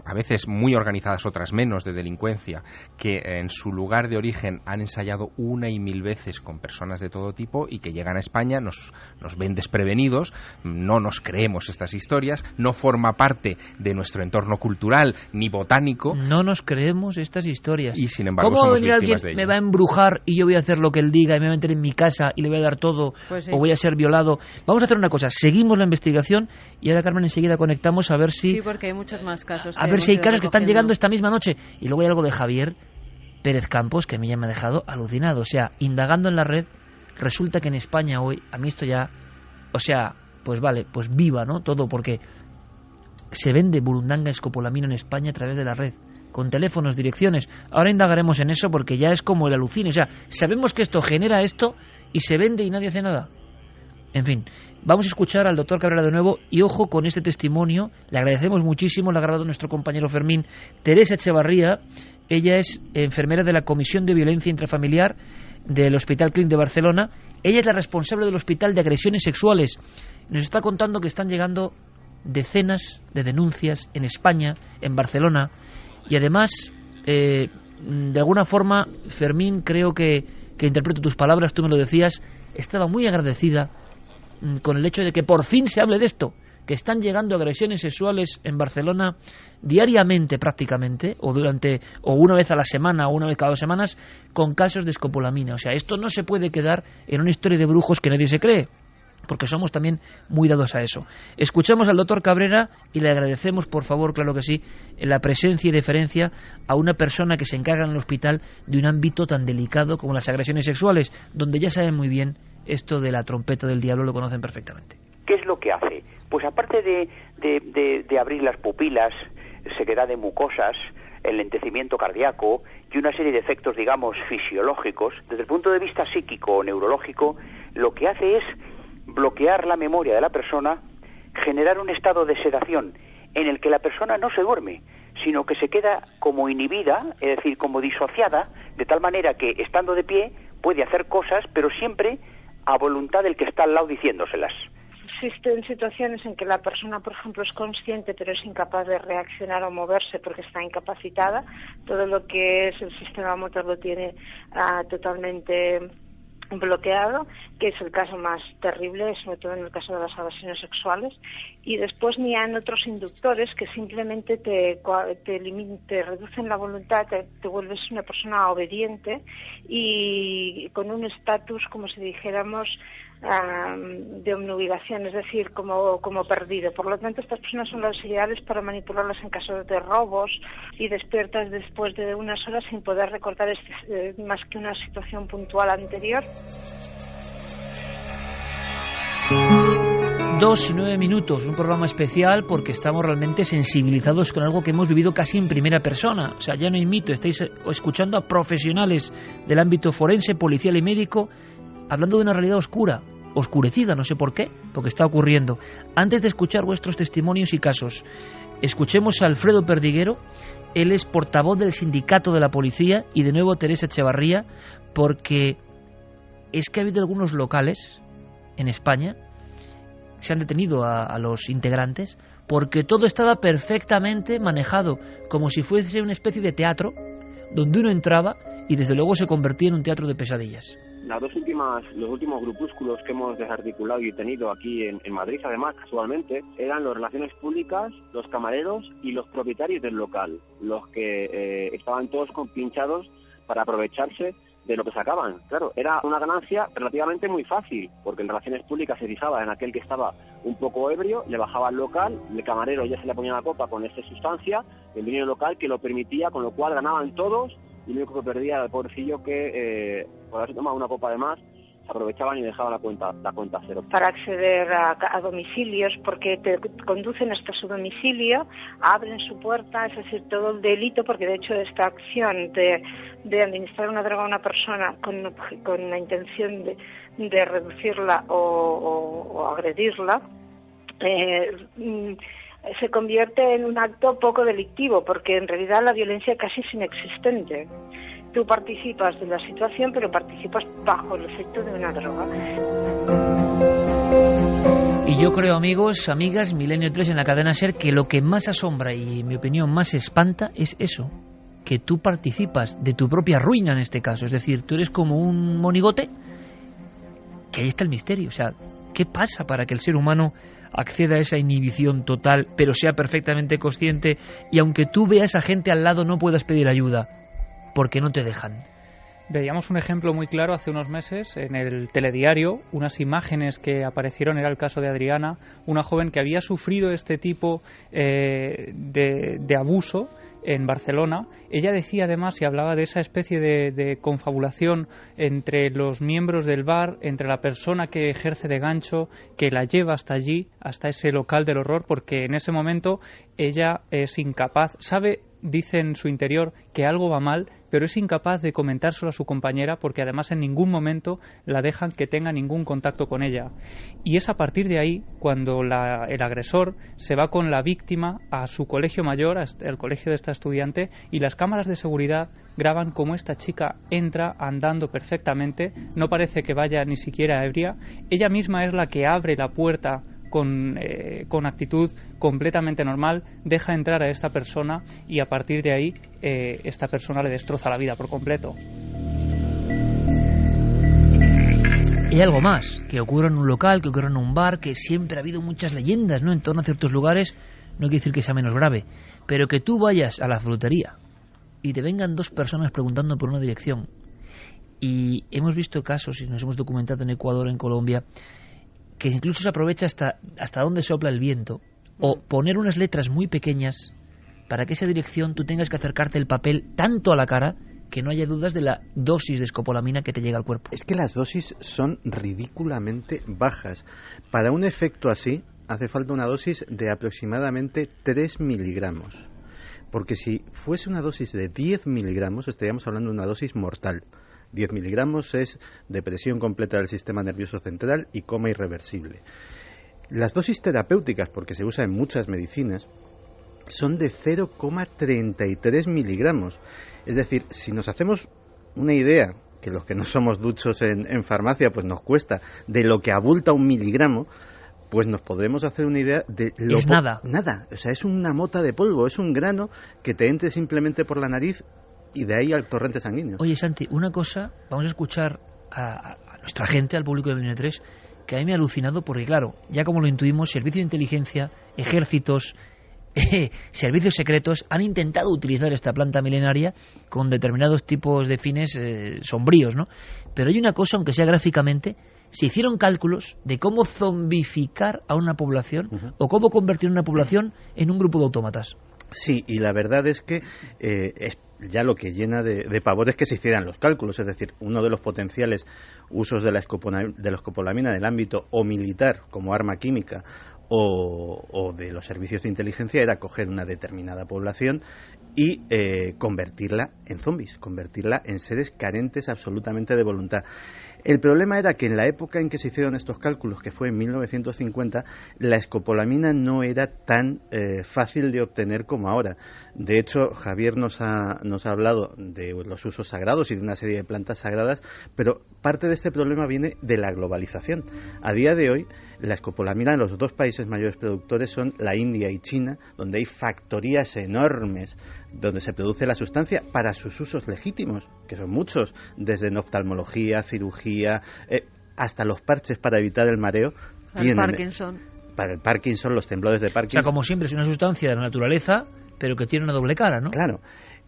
a veces muy organizadas, otras menos, de delincuencia, que en su lugar de origen han ensayado 1 y 1000 veces con personas de todo tipo y que llegan a España, nos ven desprevenidos, no nos creemos estas historias, no forma parte de nuestro entorno cultural ni botánico. No nos creemos estas historias. Y sin embargo ¿cómo va a somos venir alguien, de ello? me va a embrujar y yo voy a hacer lo que él diga y me voy a meter en mi casa y le voy a dar todo, pues sí, o voy a ser violado? Vamos a hacer una cosa, seguimos la investigación y ahora, Carmen, enseguida conectamos a ver si... Sí, porque hay muchos más casos. A ver si hay casos que están llegando esta misma noche. Y luego hay algo de Javier Pérez Campos que a mí ya me ha dejado alucinado. O sea, indagando en la red, resulta que en España hoy, a mí esto ya... O sea, pues vale, pues viva, ¿no? Todo, porque se vende burundanga escopolamina en España a través de la red, con teléfonos, direcciones. Ahora indagaremos en eso porque ya es como el alucine. O sea, sabemos que esto genera esto y se vende y nadie hace nada. En fin, vamos a escuchar al doctor Cabrera de nuevo y ojo con este testimonio. Le agradecemos muchísimo, le ha grabado nuestro compañero Fermín. Teresa Echevarría, ella es enfermera de la Comisión de Violencia Intrafamiliar del Hospital Clínic de Barcelona. Ella es la responsable del Hospital de Agresiones Sexuales. Nos está contando que están llegando decenas de denuncias en España, en Barcelona, y además, de alguna forma, Fermín, creo que interpreto tus palabras, tú me lo decías, estaba muy agradecida con el hecho de que por fin se hable de esto, que están llegando agresiones sexuales en Barcelona diariamente prácticamente, o una vez a la semana o una vez cada 2 semanas, con casos de escopolamina. O sea, esto no se puede quedar en una historia de brujos que nadie se cree, porque somos también muy dados a eso. Escuchamos al doctor Cabrera y le agradecemos, por favor, claro que sí, la presencia y deferencia a una persona que se encarga en el hospital de un ámbito tan delicado como las agresiones sexuales, donde ya saben muy bien esto de la trompeta del diablo, lo conocen perfectamente. ¿Qué es lo que hace? Pues aparte de abrir las pupilas, sequedad de mucosas, enlentecimiento cardíaco y una serie de efectos, digamos, fisiológicos, desde el punto de vista psíquico o neurológico, lo que hace es bloquear la memoria de la persona, generar un estado de sedación en el que la persona no se duerme, sino que se queda como inhibida, es decir, como disociada, de tal manera que, estando de pie, puede hacer cosas, pero siempre a voluntad del que está al lado diciéndoselas. Existen situaciones en que la persona, por ejemplo, es consciente pero es incapaz de reaccionar o moverse porque está incapacitada. Todo lo que es el sistema motor lo tiene totalmente bloqueado, que es el caso más terrible, sobre todo en el caso de las agresiones sexuales. Y después ni hay otros inductores que simplemente te reducen la voluntad, te vuelves una persona obediente y con un estatus, como si dijéramos, de obnubilación, es decir, como perdido. Por lo tanto, estas personas son las ideales para manipularlas en caso de robos y despiertas después de unas horas sin poder recordar más que una situación puntual anterior. 2:09, un programa especial porque estamos realmente sensibilizados con algo que hemos vivido casi en primera persona. O sea, ya no hay mito, estáis escuchando a profesionales del ámbito forense, policial y médico hablando de una realidad oscura, oscurecida, no sé por qué, porque está ocurriendo. Antes de escuchar vuestros testimonios y casos, escuchemos a Alfredo Perdiguero. Él es portavoz del sindicato de la policía, y de nuevo Teresa Echevarría, porque es que ha habido algunos locales en España, se han detenido a los integrantes, porque todo estaba perfectamente manejado, como si fuese una especie de teatro, donde uno entraba y desde luego se convertía en un teatro de pesadillas. Los últimos grupúsculos que hemos desarticulado y tenido aquí en Madrid, además, casualmente, eran las relaciones públicas, los camareros y los propietarios del local, los que estaban todos compinchados para aprovecharse de lo que sacaban. Claro, era una ganancia relativamente muy fácil, porque en relaciones públicas se fijaba en aquel que estaba un poco ebrio, le bajaba al local, el camarero ya se le ponía la copa con esta sustancia, el dueño del local que lo permitía, con lo cual ganaban todos, y lo único que perdía era el pobrecillo que por haberse tomado una copa de más, se aprovechaban y dejaban la cuenta cero. Para acceder a domicilios, porque te conducen hasta su domicilio, abren su puerta, es decir, todo el delito, porque de hecho esta acción de administrar una droga a una persona con la intención de reducirla o agredirla, se convierte en un acto poco delictivo, porque en realidad la violencia casi es inexistente. Tú participas de la situación, pero participas bajo el efecto de una droga. Y yo creo, amigos, amigas, Milenio 3 en la cadena SER, que lo que más asombra y, en mi opinión, más espanta es eso, que tú participas de tu propia ruina en este caso. Es decir, tú eres como un monigote, que ahí está el misterio. O sea, ¿qué pasa para que el ser humano acceda a esa inhibición total, pero sea perfectamente consciente, y aunque tú veas a gente al lado no puedas pedir ayuda? Porque no te dejan. Veíamos un ejemplo muy claro hace unos meses en el telediario, unas imágenes que aparecieron, era el caso de Adriana, una joven que había sufrido este tipo de abuso en Barcelona. Ella decía además, y hablaba de esa especie de confabulación entre los miembros del bar, entre la persona que ejerce de gancho, que la lleva hasta allí, hasta ese local del horror, porque en ese momento ella es incapaz, sabe, dice en su interior que algo va mal, pero es incapaz de comentárselo a su compañera, porque además en ningún momento la dejan que tenga ningún contacto con ella. Y es a partir de ahí cuando el agresor se va con la víctima a su colegio mayor, al colegio de esta estudiante, y las cámaras de seguridad graban cómo esta chica entra andando perfectamente, no parece que vaya ni siquiera ebria, ella misma es la que abre la puerta con actitud completamente normal, deja entrar a esta persona, y a partir de ahí esta persona le destroza la vida por completo. Y algo más, que ocurre en un local, que ocurre en un bar, que siempre ha habido muchas leyendas, ¿no?, en torno a ciertos lugares. No quiere decir que sea menos grave, pero que tú vayas a la frutería y te vengan dos personas preguntando por una dirección. Y hemos visto casos, y nos hemos documentado en Ecuador, en Colombia, que incluso se aprovecha hasta dónde sopla el viento, o poner unas letras muy pequeñas para que esa dirección tú tengas que acercarte el papel tanto a la cara que no haya dudas de la dosis de escopolamina que te llega al cuerpo. Es que las dosis son ridículamente bajas. Para un efecto así hace falta una dosis de aproximadamente 3 miligramos, porque si fuese una dosis de 10 miligramos estaríamos hablando de una dosis mortal. 10 miligramos es depresión completa del sistema nervioso central y coma irreversible. Las dosis terapéuticas, porque se usa en muchas medicinas, son de 0,33 miligramos. Es decir, si nos hacemos una idea, que los que no somos duchos en farmacia pues nos cuesta, de lo que abulta un miligramo, pues nos podremos hacer una idea de lo es nada. Nada, o sea, es una mota de polvo, es un grano que te entre simplemente por la nariz y de ahí al torrente sanguíneo. Oye, Santi, una cosa, vamos a escuchar a nuestra gente, al público de Milenio 3, que a mí me ha alucinado porque, claro, ya como lo intuimos, servicio de inteligencia, ejércitos, servicios secretos han intentado utilizar esta planta milenaria con determinados tipos de fines sombríos, ¿no? Pero hay una cosa, aunque sea gráficamente, se hicieron cálculos de cómo zombificar a una población o cómo convertir una población en un grupo de autómatas. Sí, y la verdad es que ya lo que llena de pavor es que se hicieran los cálculos, es decir, uno de los potenciales usos de la escopolamina en el ámbito o militar como arma química o de los servicios de inteligencia era coger una determinada población y convertirla en zombies, convertirla en seres carentes absolutamente de voluntad. El problema era que en la época en que se hicieron estos cálculos, que fue en 1950, la escopolamina no era tan fácil de obtener como ahora. De hecho, Javier nos ha hablado de los usos sagrados y de una serie de plantas sagradas, pero parte de este problema viene de la globalización. A día de hoy, la escopolamina en los dos países mayores productores son la India y China, donde hay factorías enormes donde se produce la sustancia para sus usos legítimos, que son muchos, desde oftalmología, cirugía, hasta los parches para evitar el mareo. El Parkinson. Para el Parkinson, los temblores de Parkinson. O sea, como siempre, es una sustancia de la naturaleza, pero que tiene una doble cara, ¿no? Claro.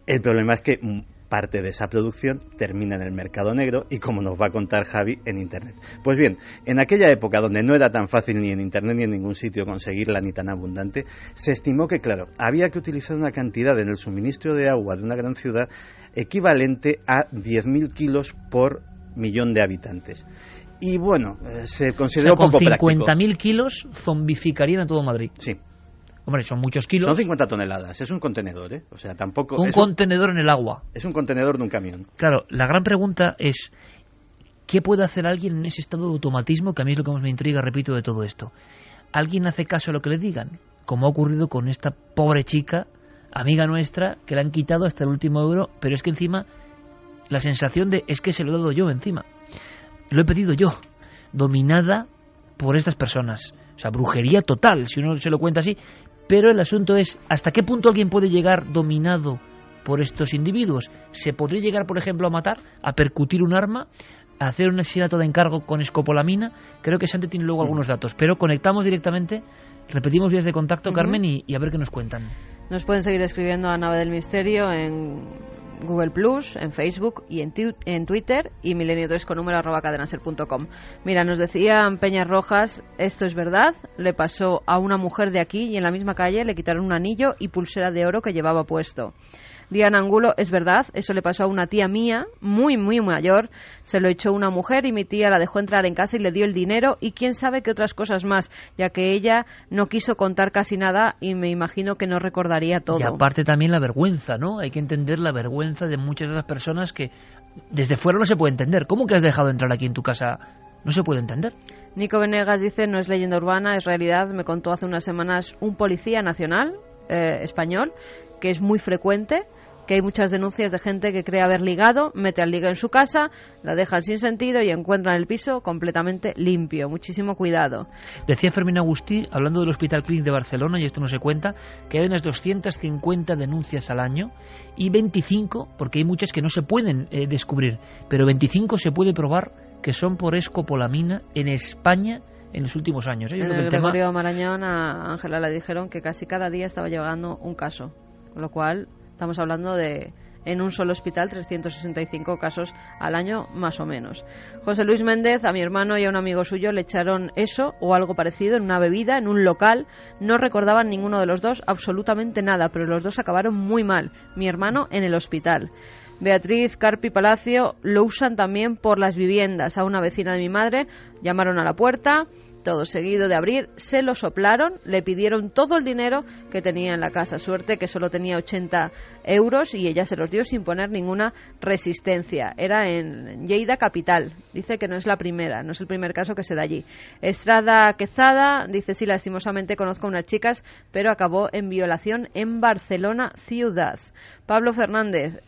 El problema es que parte de esa producción termina en el mercado negro y, como nos va a contar Javi, en Internet. Pues bien, en aquella época donde no era tan fácil ni en Internet ni en ningún sitio conseguirla ni tan abundante, se estimó que, claro, había que utilizar una cantidad en el suministro de agua de una gran ciudad equivalente a 10.000 kilos por millón de habitantes. Y bueno, se consideró poco práctico. Con 50.000 kilos zombificarían a todo Madrid. Sí. Hombre, son muchos kilos. Son 50 toneladas, es un contenedor, ¿eh? O sea, tampoco... Un contenedor en el agua. Es un contenedor de un camión. Claro, la gran pregunta es, ¿qué puede hacer alguien en ese estado de automatismo? Que a mí es lo que más me intriga, repito, de todo esto. ¿Alguien hace caso a lo que le digan? Como ha ocurrido con esta pobre chica, amiga nuestra, que le han quitado hasta el último euro, pero es que encima la sensación de es que se lo he dado yo encima. Lo he pedido yo, dominada por estas personas. O sea, brujería total, si uno se lo cuenta así. Pero el asunto es, ¿hasta qué punto alguien puede llegar dominado por estos individuos? ¿Se podría llegar, por ejemplo, a matar, a percutir un arma, a hacer un asesinato de encargo con escopolamina? Creo que Santi tiene luego algunos datos, pero conectamos directamente, repetimos vías de contacto, Carmen, y a ver qué nos cuentan. Nos pueden seguir escribiendo a Nave del Misterio en Google+, en Facebook y en Twitter, y milenio3 con número @cadenaser.com. Mira, nos decía Peñas Rojas, esto es verdad, le pasó a una mujer de aquí y en la misma calle le quitaron un anillo y pulsera de oro que llevaba puesto. Diana Angulo, es verdad, eso le pasó a una tía mía, muy mayor, se lo echó una mujer y mi tía la dejó entrar en casa y le dio el dinero y quién sabe qué otras cosas más, ya que ella no quiso contar casi nada y me imagino que no recordaría todo. Y aparte también la vergüenza, ¿no? Hay que entender la vergüenza de muchas de las personas que desde fuera no se puede entender. ¿Cómo que has dejado entrar aquí en tu casa? No se puede entender. Nico Venegas dice, no es leyenda urbana, es realidad. Me contó hace unas semanas un policía nacional español, que es muy frecuente, que hay muchas denuncias de gente que cree haber ligado, mete al liga en su casa, la dejan sin sentido y encuentran el piso completamente limpio. Muchísimo cuidado. Decía Fermín Agustí, hablando del Hospital Clínic de Barcelona, y esto no se cuenta, que hay unas 250 denuncias al año y 25, porque hay muchas que no se pueden descubrir, pero 25 se puede probar que son por escopolamina en España en los últimos años. En el Gregorio Marañón a Ángela le dijeron que casi cada día estaba llegando un caso, con lo cual estamos hablando de, en un solo hospital, 365 casos al año, más o menos. José Luis Méndez, a mi hermano y a un amigo suyo le echaron eso o algo parecido en una bebida, en un local. No recordaban ninguno de los dos absolutamente nada, pero los dos acabaron muy mal. Mi hermano en el hospital. Beatriz Carpi Palacio, lo usan también por las viviendas. A una vecina de mi madre llamaron a la puerta, todo seguido de abrir, se lo soplaron, le pidieron todo el dinero que tenía en la casa. Suerte que solo tenía 80 euros y ella se los dio sin poner ninguna resistencia. Era en Lleida capital. Dice que no es la primera, no es el primer caso que se da allí. Estrada Quezada dice, sí, lastimosamente conozco a unas chicas, pero acabó en violación en Barcelona ciudad. Pablo Fernández,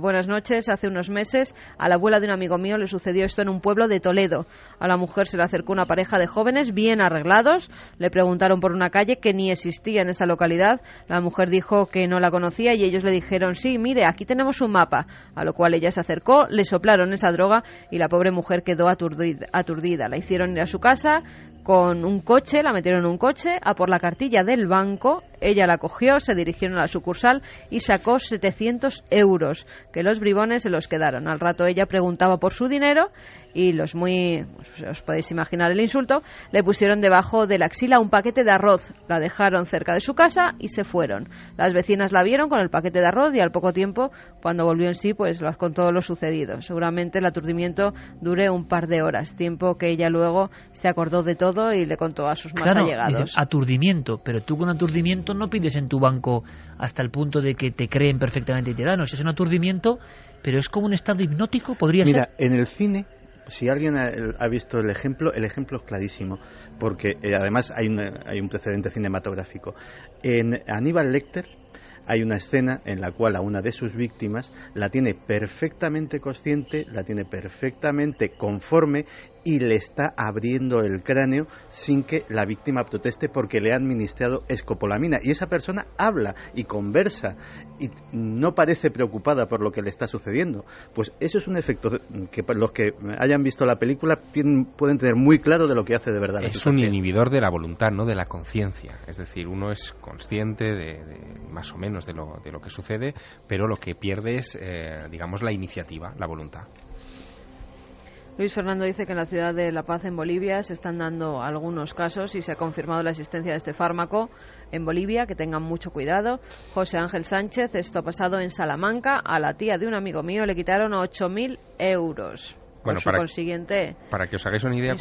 buenas noches. Hace unos meses a la abuela de un amigo mío le sucedió esto en un pueblo de Toledo. A la mujer se le acercó una pareja de jóvenes bien arreglados, le preguntaron por una calle que ni existía en esa localidad. La mujer dijo que no la conocía y ellos le dijeron, sí, mire, aquí tenemos un mapa, a lo cual ella se acercó, le soplaron esa droga y la pobre mujer quedó aturdida. La hicieron ir a su casa con un coche, la metieron en un coche a por la cartilla del banco Ella la cogió, se dirigieron a la sucursal y sacó 700 euros, que los bribones se los quedaron. Al rato ella preguntaba por su dinero y los os podéis imaginar el insulto, le pusieron debajo de la axila un paquete de arroz, la dejaron cerca de su casa y se fueron. Las vecinas la vieron con el paquete de arroz y al poco tiempo, cuando volvió en sí, pues les contó lo sucedido. Seguramente el aturdimiento dure un par de horas, tiempo que ella luego se acordó de todo y le contó a sus más allegados. Dicen, aturdimiento, pero tú con aturdimiento no pides en tu banco hasta el punto de que te creen perfectamente y te dan. O sea, es un aturdimiento, pero es como un estado hipnótico, podría ser. Mira, en el cine, si alguien ha visto el ejemplo es clarísimo, porque además hay un precedente cinematográfico. En Aníbal Lecter hay una escena en la cual a una de sus víctimas la tiene perfectamente consciente, la tiene perfectamente conforme y le está abriendo el cráneo sin que la víctima proteste porque le ha administrado escopolamina. Y esa persona habla y conversa y no parece preocupada por lo que le está sucediendo. Pues eso es un efecto que los que hayan visto la película pueden tener muy claro de lo que hace de verdad la situación. Es un inhibidor de la voluntad, no de la conciencia. Es decir, uno es consciente de más o menos de lo que sucede, pero lo que pierde es, digamos, la iniciativa, la voluntad. Luis Fernando dice que en la ciudad de La Paz, en Bolivia, se están dando algunos casos y se ha confirmado la existencia de este fármaco en Bolivia, que tengan mucho cuidado. José Ángel Sánchez, esto ha pasado en Salamanca, a la tía de un amigo mío le quitaron 8.000 euros. Bueno, para que os hagáis una idea,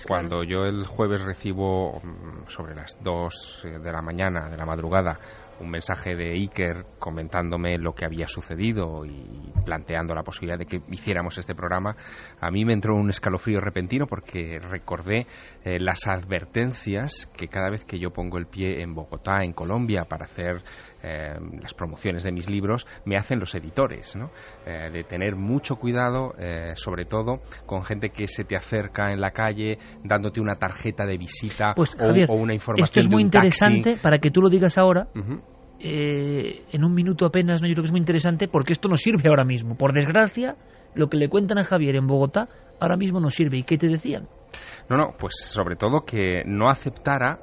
cuando yo el jueves recibo sobre las 2 de la mañana, de la madrugada, un mensaje de Iker comentándome lo que había sucedido y planteando la posibilidad de que hiciéramos este programa, a mí me entró un escalofrío repentino porque recordé las advertencias que cada vez que yo pongo el pie en Bogotá, en Colombia, para hacer las promociones de mis libros, me hacen los editores, ¿no? De tener mucho cuidado, sobre todo con gente que se te acerca en la calle dándote una tarjeta de visita, pues, Javier, o una información. Esto es muy interesante taxi. Para que tú lo digas ahora. Uh-huh. En un minuto apenas, ¿no? Yo creo que es muy interesante porque esto no sirve ahora mismo. Por desgracia, lo que le cuentan a Javier en Bogotá ahora mismo no sirve. ¿Y qué te decían? No, pues sobre todo que no aceptara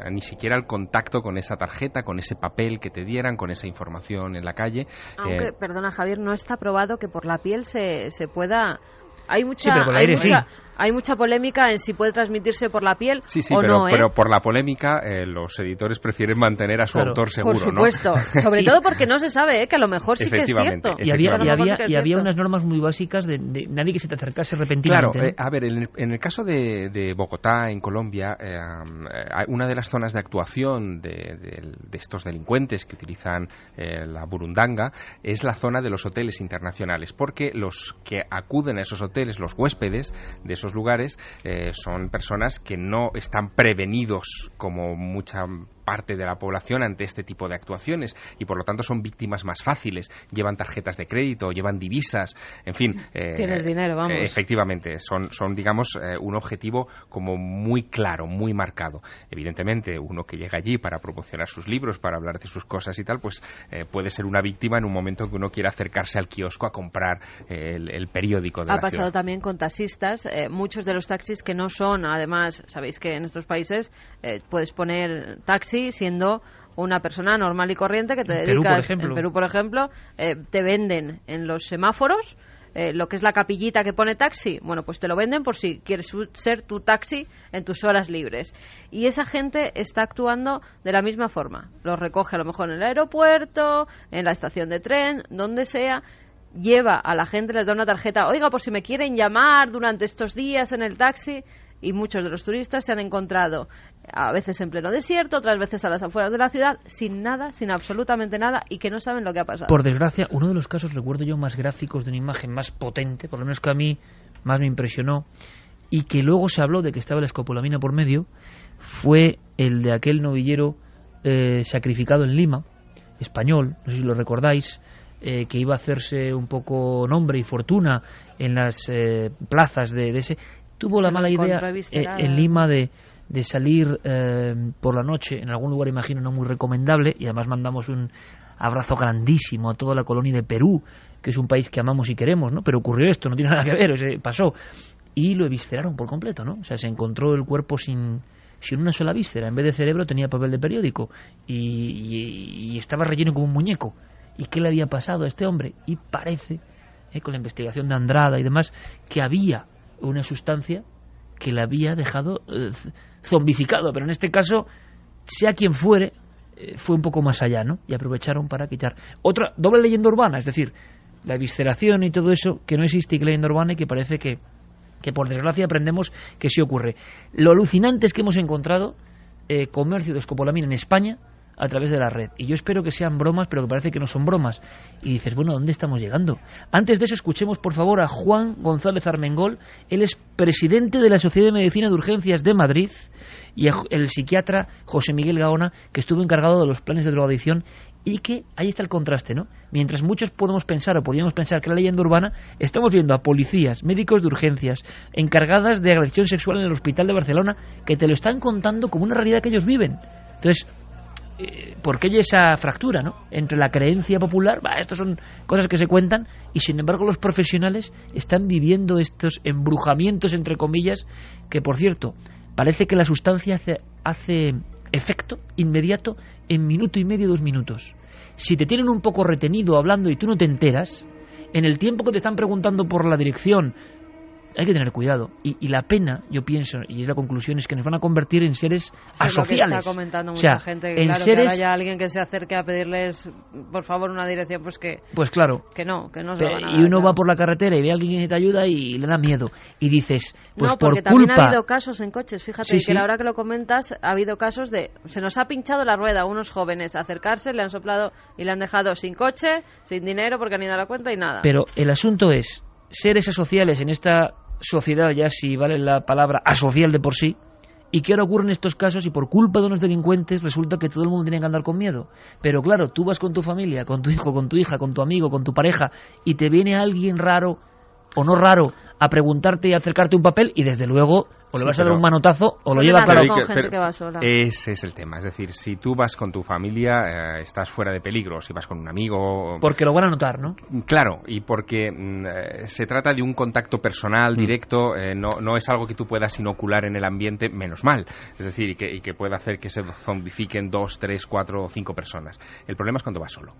ni siquiera el contacto con esa tarjeta, con ese papel que te dieran, con esa información en la calle. Aunque, perdona Javier, no está probado que por la piel se pueda... Hay mucha polémica en si puede transmitirse por la piel o no. Pero por la polémica los editores prefieren mantener a su autor seguro, ¿no? Por supuesto, sobre todo porque no se sabe, que a lo mejor sí que es cierto. Y había unas normas muy básicas de nadie que se te acercase repentinamente. Claro, a ver, en el caso de Bogotá, en Colombia, una de las zonas de actuación de estos delincuentes que utilizan la burundanga es la zona de los hoteles internacionales, porque los que acuden a esos hoteles, los huéspedes de esos lugares, son personas que no están prevenidos como mucha parte de la población ante este tipo de actuaciones y por lo tanto son víctimas más fáciles, llevan tarjetas de crédito, llevan divisas, en fin. Tienes dinero, vamos. Efectivamente, son digamos, un objetivo como muy claro, muy marcado. Evidentemente, uno que llega allí para promocionar sus libros, para hablar de sus cosas y tal, pues puede ser una víctima en un momento que uno quiera acercarse al kiosco a comprar el periódico de la ciudad. Ha pasado también con taxistas, muchos de los taxis que no son, además, sabéis que en estos países puedes poner taxi siendo una persona normal y corriente que te dedicas, en Perú, por ejemplo, te venden en los semáforos lo que es la capillita que pone taxi, bueno, pues te lo venden por si quieres ser tu taxi en tus horas libres. Y esa gente está actuando de la misma forma. Los recoge a lo mejor en el aeropuerto, en la estación de tren, donde sea, lleva a la gente, les da una tarjeta, oiga, por si me quieren llamar durante estos días en el taxi. Y muchos de los turistas se han encontrado a veces en pleno desierto, otras veces a las afueras de la ciudad, sin nada, sin absolutamente nada, y que no saben lo que ha pasado. Por desgracia, uno de los casos, recuerdo yo, más gráficos, de una imagen más potente, por lo menos que a mí más me impresionó, y que luego se habló de que estaba la escopolamina por medio, fue el de aquel novillero sacrificado en Lima, español, no sé si lo recordáis, que iba a hacerse un poco nombre y fortuna en las plazas de ese... Tuvo la mala idea en Lima de salir por la noche en algún lugar, imagino, no muy recomendable, y además mandamos un abrazo grandísimo a toda la colonia de Perú, que es un país que amamos y queremos, ¿no? Pero ocurrió esto, no tiene nada que ver, pasó, y lo evisceraron por completo, ¿no? O sea, se encontró el cuerpo sin sin una sola víscera. En vez de cerebro tenía papel de periódico y estaba relleno como un muñeco. ¿Y qué le había pasado a este hombre? Y parece, con la investigación de Andrada y demás, que había una sustancia que le había dejado zombificado. Pero en este caso, sea quien fuere, fue un poco más allá, ¿no? Y aprovecharon para quitar. Otra doble leyenda urbana, es decir, la evisceración y todo eso, que no existe, y que leyenda urbana, y que parece que por desgracia aprendemos que sí ocurre. Lo alucinante es que hemos encontrado comercio de escopolamina en España a través de la red. Y yo espero que sean bromas, pero que parece que no son bromas. Y dices, bueno, ¿dónde estamos llegando? Antes de eso, escuchemos por favor a Juan González Armengol. Él es presidente de la Sociedad de Medicina de Urgencias de Madrid, y el psiquiatra José Miguel Gaona, que estuvo encargado de los planes de drogadicción. Y que ahí está el contraste, ¿no? Mientras muchos podíamos pensar que la leyenda urbana, estamos viendo a policías, médicos de urgencias, encargadas de agresión sexual en el hospital de Barcelona, que te lo están contando como una realidad que ellos viven. Entonces, ¿por qué hay esa fractura, ¿no? Entre la creencia popular, estos son cosas que se cuentan, y sin embargo los profesionales están viviendo estos embrujamientos, entre comillas, que por cierto, parece que la sustancia hace efecto inmediato en minuto y medio, 2 minutos. Si te tienen un poco retenido hablando y tú no te enteras, en el tiempo que te están preguntando por la dirección, hay que tener cuidado. Y la pena, yo pienso, y es la conclusión, es que nos van a convertir en seres asociales. Es lo que está comentando mucha gente, que, claro, que haya alguien que se acerque a pedirles, por favor, una dirección, pues claro, que no se lo van a dar. Y uno va por la carretera y ve a alguien que te ayuda y le da miedo. Y dices, pues no, porque por culpa... también ha habido casos en coches, fíjate, que ahora que lo comentas, ha habido casos de, se nos ha pinchado la rueda a unos jóvenes, acercarse, le han soplado y le han dejado sin coche, sin dinero, porque han ido a la cuenta y nada. Pero el asunto es, seres asociales en esta sociedad, ya si vale la palabra asocial de por sí, y que ahora ocurren estos casos y por culpa de unos delincuentes resulta que todo el mundo tiene que andar con miedo. Pero claro, tú vas con tu familia, con tu hijo, con tu hija, con tu amigo, con tu pareja, y te viene alguien raro o no raro a preguntarte y acercarte un papel, y desde luego o le vas a dar un manotazo o lo lleva para gente que va sola. Ese es el tema, es decir, si tú vas con tu familia estás fuera de peligro, si vas con un amigo... Porque lo van a notar, ¿no? Claro, y porque se trata de un contacto personal, directo, no es algo que tú puedas inocular en el ambiente, menos mal, es decir, y que pueda hacer que se zombifiquen 2, 3, 4 o 5 personas. El problema es cuando vas solo.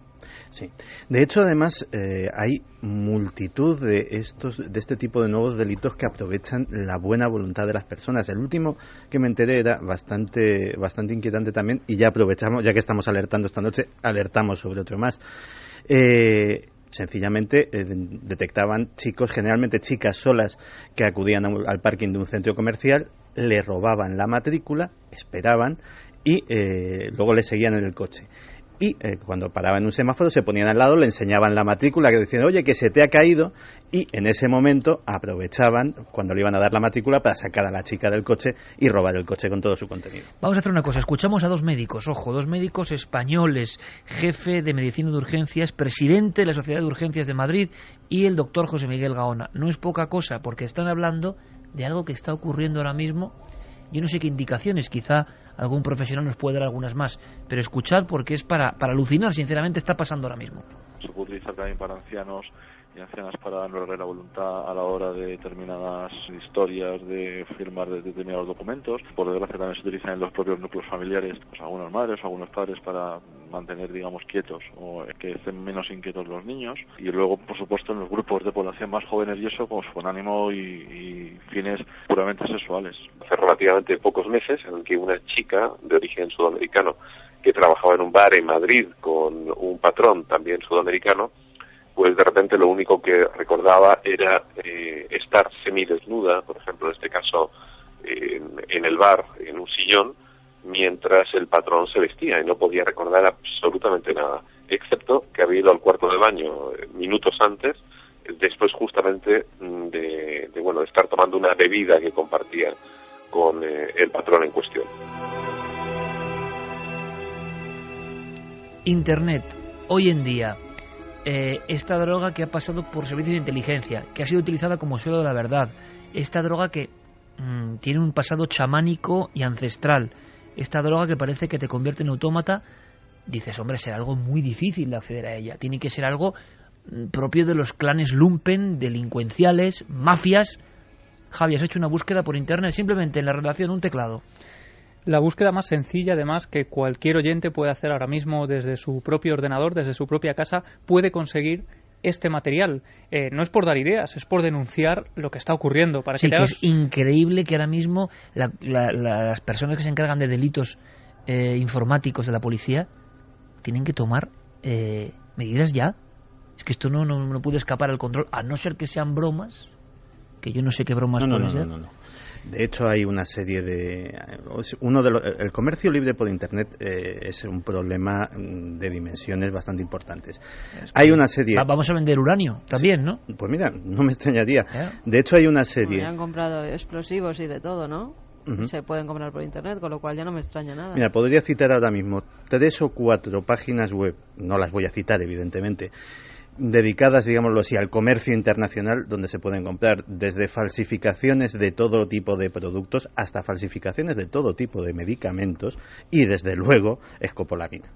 Sí. De hecho, además, hay multitud de este tipo de nuevos delitos que aprovechan la buena voluntad de las personas. El último que me enteré era bastante inquietante también, y ya aprovechamos, ya que estamos alertando esta noche, alertamos sobre otro más. Sencillamente detectaban chicos, generalmente chicas solas, que acudían al parking de un centro comercial, le robaban la matrícula, esperaban y luego le seguían en el coche. Y cuando paraban en un semáforo se ponían al lado, le enseñaban la matrícula, que decían, oye, que se te ha caído, y en ese momento aprovechaban cuando le iban a dar la matrícula para sacar a la chica del coche y robar el coche con todo su contenido. Vamos a hacer una cosa, escuchamos a 2 médicos, ojo, 2 médicos españoles, jefe de medicina de urgencias, presidente de la Sociedad de Urgencias de Madrid, y el doctor José Miguel Gaona. No es poca cosa, porque están hablando de algo que está ocurriendo ahora mismo. Yo no sé qué indicaciones, quizá algún profesional nos puede dar algunas más, pero escuchad, porque es para alucinar, sinceramente, está pasando ahora mismo. Se puede utilizar también para ancianos y ancianas para anular la voluntad a la hora de determinadas historias, de firmar determinados documentos. Por desgracia también se utilizan en los propios núcleos familiares, pues algunas madres o algunos padres, para mantener, digamos, quietos o que estén menos inquietos los niños. Y luego, por supuesto, en los grupos de población más jóvenes y eso, pues con ánimo y fines puramente sexuales. Hace relativamente pocos meses, en el que una chica de origen sudamericano que trabajaba en un bar en Madrid con un patrón también sudamericano, pues de repente lo único que recordaba era estar semidesnuda, por ejemplo, en este caso en el bar, en un sillón, mientras el patrón se vestía, y no podía recordar absolutamente nada, excepto que había ido al cuarto de baño minutos antes, después justamente de estar tomando una bebida que compartía con el patrón en cuestión. Internet, hoy en día, esta droga que ha pasado por servicios de inteligencia, que ha sido utilizada como suelo de la verdad, esta droga que tiene un pasado chamánico y ancestral, esta droga que parece que te convierte en autómata, dices, hombre, será algo muy difícil de acceder a ella, tiene que ser algo propio de los clanes lumpen, delincuenciales, mafias. Javi, has hecho una búsqueda por internet, simplemente en la relación un teclado. la búsqueda más sencilla, además, que cualquier oyente puede hacer ahora mismo desde su propio ordenador, desde su propia casa, puede conseguir este material. No es por dar ideas, es por denunciar lo que está ocurriendo. Para que es increíble que ahora mismo las personas que se encargan de delitos informáticos de la policía tienen que tomar medidas ya. Es que esto no puede escapar al control, a no ser que sean bromas, que yo no sé qué bromas pueden ser. No. De hecho, hay una serie de... el comercio libre por Internet es un problema de dimensiones bastante importantes. Hay una serie... Vamos a vender uranio también, ¿no? Pues mira, no me extrañaría. De hecho, hay una serie... Ya han comprado explosivos y de todo, ¿no? Se pueden comprar por Internet, con lo cual ya no me extraña nada. Mira, podría citar ahora mismo 3 o 4 páginas web, no las voy a citar evidentemente, dedicadas, digámoslo así, al comercio internacional, donde se pueden comprar desde falsificaciones de todo tipo de productos hasta falsificaciones de todo tipo de medicamentos y, desde luego, escopolamina.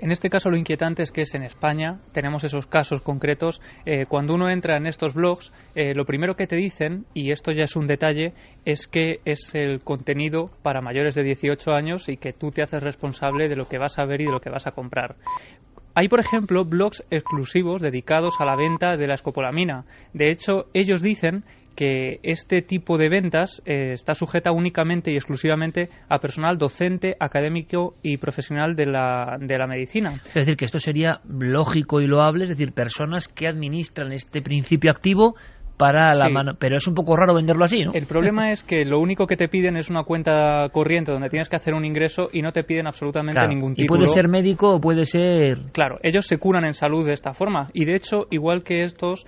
En este caso lo inquietante es que en España tenemos esos casos concretos. Cuando uno entra en estos blogs, lo primero que te dicen, y esto ya es un detalle, es que es el contenido para mayores de 18 años y que tú te haces responsable de lo que vas a ver y de lo que vas a comprar. Hay, por ejemplo, blogs exclusivos dedicados a la venta de la escopolamina. De hecho, ellos dicen que este tipo de ventas está sujeta únicamente y exclusivamente a personal docente, académico y profesional de la medicina. Es decir, que esto sería lógico y loable, es decir, personas que administran este principio activo para la mano, pero es un poco raro venderlo así, ¿no? El problema es que lo único que te piden es una cuenta corriente donde tienes que hacer un ingreso y no te piden absolutamente ningún título. Y puede ser médico o puede ser... Claro, ellos se curan en salud de esta forma. Y de hecho, igual que estos,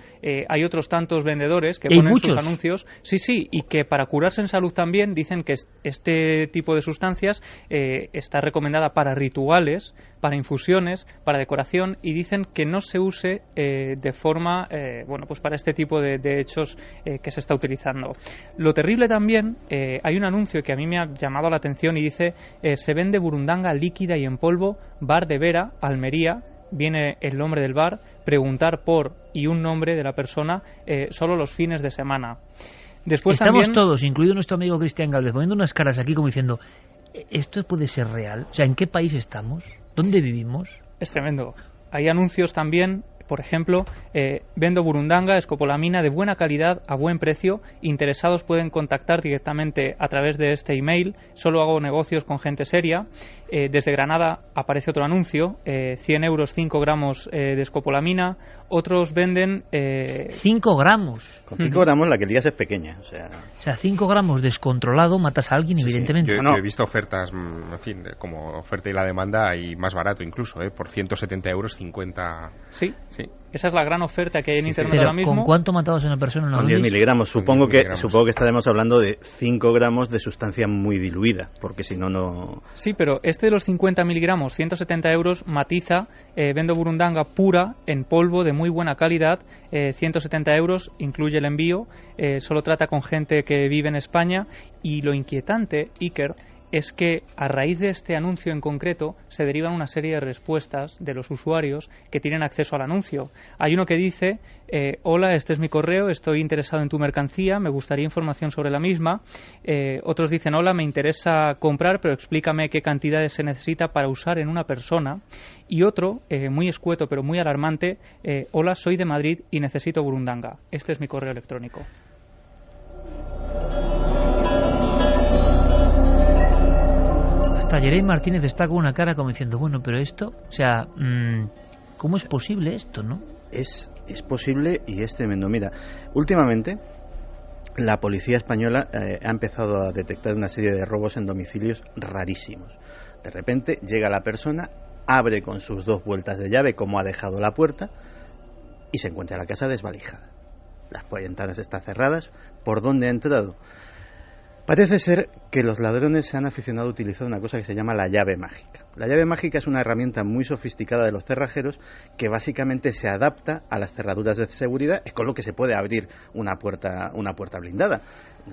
hay otros tantos vendedores que ponen sus anuncios. Sí, y que para curarse en salud también dicen que este tipo de sustancias está recomendada para rituales, para infusiones, para decoración, y dicen que no se use de forma, pues para este tipo de hechos que se está utilizando. Lo terrible también, hay un anuncio que a mí me ha llamado la atención y dice: se vende burundanga líquida y en polvo, bar de Vera, Almería. Viene el nombre del bar, preguntar por y un nombre de la persona, solo los fines de semana. Después estamos también... todos, incluido nuestro amigo Cristian Gálvez, poniendo unas caras aquí como diciendo: ¿esto puede ser real? O sea, ¿en qué país estamos? ¿Dónde vivimos? Es tremendo. Hay anuncios también, por ejemplo, vendo burundanga, escopolamina de buena calidad a buen precio. Interesados pueden contactar directamente a través de este email. Solo hago negocios con gente seria. Desde Granada aparece otro anuncio, 100 euros 5 gramos de escopolamina. Otros venden... 5 gramos. Con 5 gramos la que lías es pequeña. O sea, 5 gramos descontrolado matas a alguien, evidentemente. Sí. Yo he visto ofertas, en fin, como oferta y la demanda, y más barato incluso, por 170 euros 50... Sí. Esa es la gran oferta que hay en Internet ahora mismo. ¿Con cuánto matabas a una persona? Con 10 miligramos. Supongo que estaremos hablando de 5 gramos de sustancia muy diluida, porque si no... Sí, pero este de los 50 miligramos, 170 euros, matiza, vendo burundanga pura, en polvo, de muy buena calidad, 170 euros, incluye el envío, solo trata con gente que vive en España, y lo inquietante, Iker, es que a raíz de este anuncio en concreto se derivan una serie de respuestas de los usuarios que tienen acceso al anuncio. Hay uno que dice: hola, este es mi correo, estoy interesado en tu mercancía, me gustaría información sobre la misma. Otros dicen: hola, me interesa comprar, pero explícame qué cantidades se necesita para usar en una persona. Y otro, muy escueto pero muy alarmante: hola, soy de Madrid y necesito burundanga, este es mi correo electrónico. Jeremy Martínez está con una cara como diciendo: bueno, pero esto, o sea, ¿cómo es posible esto, no? Es posible y es tremendo. Mira, últimamente la policía española ha empezado a detectar una serie de robos en domicilios rarísimos. De repente llega la persona, abre con sus 2 vueltas de llave como ha dejado la puerta y se encuentra la casa desvalijada. Las ventanas están cerradas. ¿Por dónde ha entrado? Parece ser que los ladrones se han aficionado a utilizar una cosa que se llama la llave mágica. La llave mágica es una herramienta muy sofisticada de los cerrajeros que básicamente se adapta a las cerraduras de seguridad, es con lo que se puede abrir una puerta blindada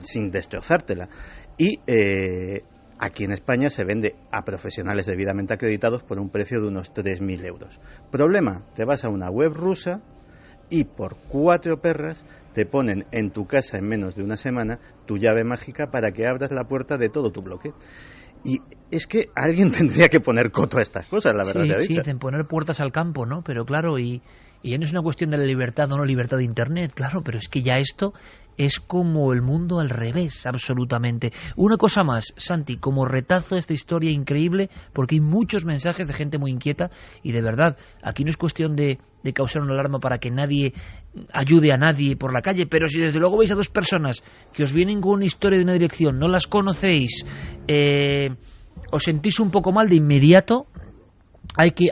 sin destrozártela. Y aquí en España se vende a profesionales debidamente acreditados por un precio de unos 3.000 euros. Problema: te vas a una web rusa y por 4 perras te ponen en tu casa en menos de una semana tu llave mágica para que abras la puerta de todo tu bloque. Y es que alguien tendría que poner coto a estas cosas, la verdad sea dicha. Sí, dicen poner puertas al campo, ¿no? Pero claro, y ya no es una cuestión de la libertad o no libertad de Internet, claro, pero es que ya esto es como el mundo al revés, absolutamente. Una cosa más, Santi, como retazo esta historia increíble, porque hay muchos mensajes de gente muy inquieta y de verdad, aquí no es cuestión de causar una alarma para que nadie ayude a nadie por la calle, pero si desde luego veis a dos personas que os vienen con una historia de una dirección, no las conocéis, os sentís un poco mal de inmediato, hay que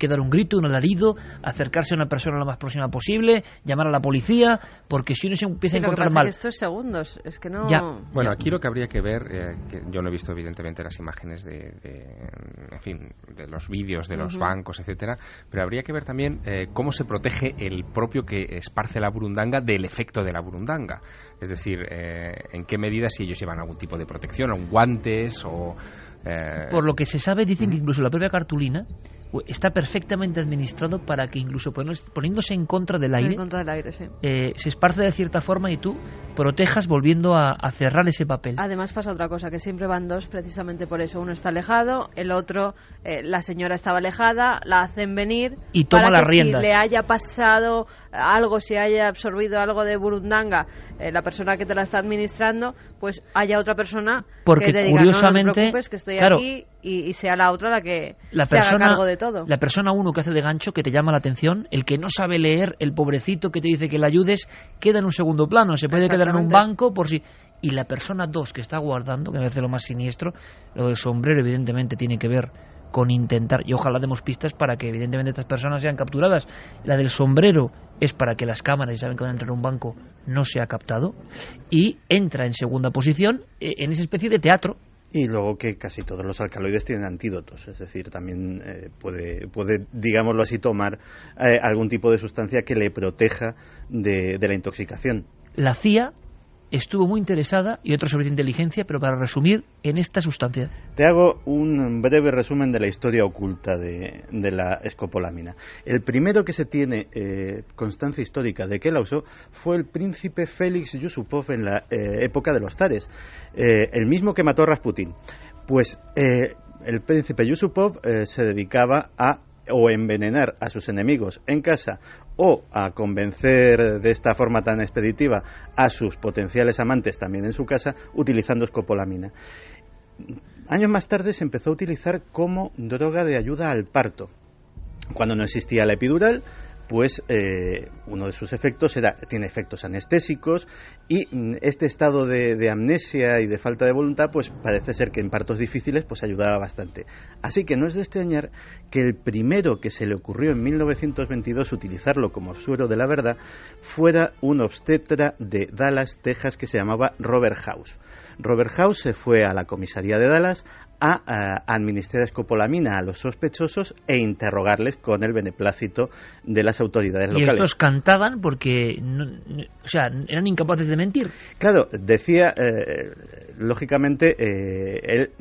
dar un grito, un alarido, acercarse a una persona lo más próxima posible, llamar a la policía, porque si uno se empieza a encontrar mal. Es que esto es segundos, es que no. Bueno, aquí lo que habría que ver, que yo no he visto evidentemente las imágenes de los vídeos de los bancos, etcétera, pero habría que ver también cómo se protege el propio que esparce la burundanga del efecto de la burundanga. Es decir, en qué medida, si ellos llevan algún tipo de protección, o guantes o... Por lo que se sabe, dicen que incluso la propia cartulina está perfectamente administrado para que incluso poniéndose en contra del aire, sí. Se esparce de cierta forma y tú protejas volviendo a cerrar ese papel. Además pasa otra cosa, que siempre van dos precisamente por eso. Uno está alejado, el otro, la señora estaba alejada, la hacen venir y toma para las que riendas. Si le haya pasado algo, si haya absorbido algo de burundanga, la persona que te la está administrando, pues haya otra persona porque que te diga, curiosamente, no te preocupes, que estoy claro, aquí, y sea la otra la que se haga cargo de todo. La persona uno que hace de gancho, que te llama la atención, el que no sabe leer, el pobrecito que te dice que le ayudes, queda en un segundo plano, se puede quedar en un banco por si... Y la persona dos que está guardando, que me parece lo más siniestro, lo del sombrero evidentemente tiene que ver con intentar, y ojalá demos pistas para que evidentemente estas personas sean capturadas. La del sombrero es para que las cámaras, y saben que van a entrar en un banco, no sea captado, y entra en segunda posición en esa especie de teatro. Y luego que casi todos los alcaloides tienen antídotos, es decir, también puede, digámoslo así, tomar algún tipo de sustancia que le proteja de la intoxicación. La CIA estuvo muy interesada, y otro sobre inteligencia, pero para resumir, en esta sustancia. Te hago un breve resumen de la historia oculta de la escopolamina. El primero que se tiene constancia histórica de que la usó fue el príncipe Félix Yusupov en la época de los zares, el mismo que mató a Rasputín. Pues el príncipe Yusupov se dedicaba a o envenenar a sus enemigos en casa o a convencer de esta forma tan expeditiva a sus potenciales amantes también en su casa utilizando escopolamina. Años más tarde se empezó a utilizar como droga de ayuda al parto. Cuando no existía la epidural, pues uno de sus efectos tiene efectos anestésicos, y este estado de amnesia y de falta de voluntad pues parece ser que en partos difíciles pues ayudaba bastante. Así que no es de extrañar que el primero que se le ocurrió en 1922 utilizarlo como suero de la verdad fuera un obstetra de Dallas, Texas, que se llamaba Robert House. Robert House se fue a la comisaría de Dallas a administrar escopolamina a los sospechosos e interrogarles con el beneplácito de las autoridades locales. Y estos cantaban porque eran incapaces de mentir. Claro, decía, lógicamente, él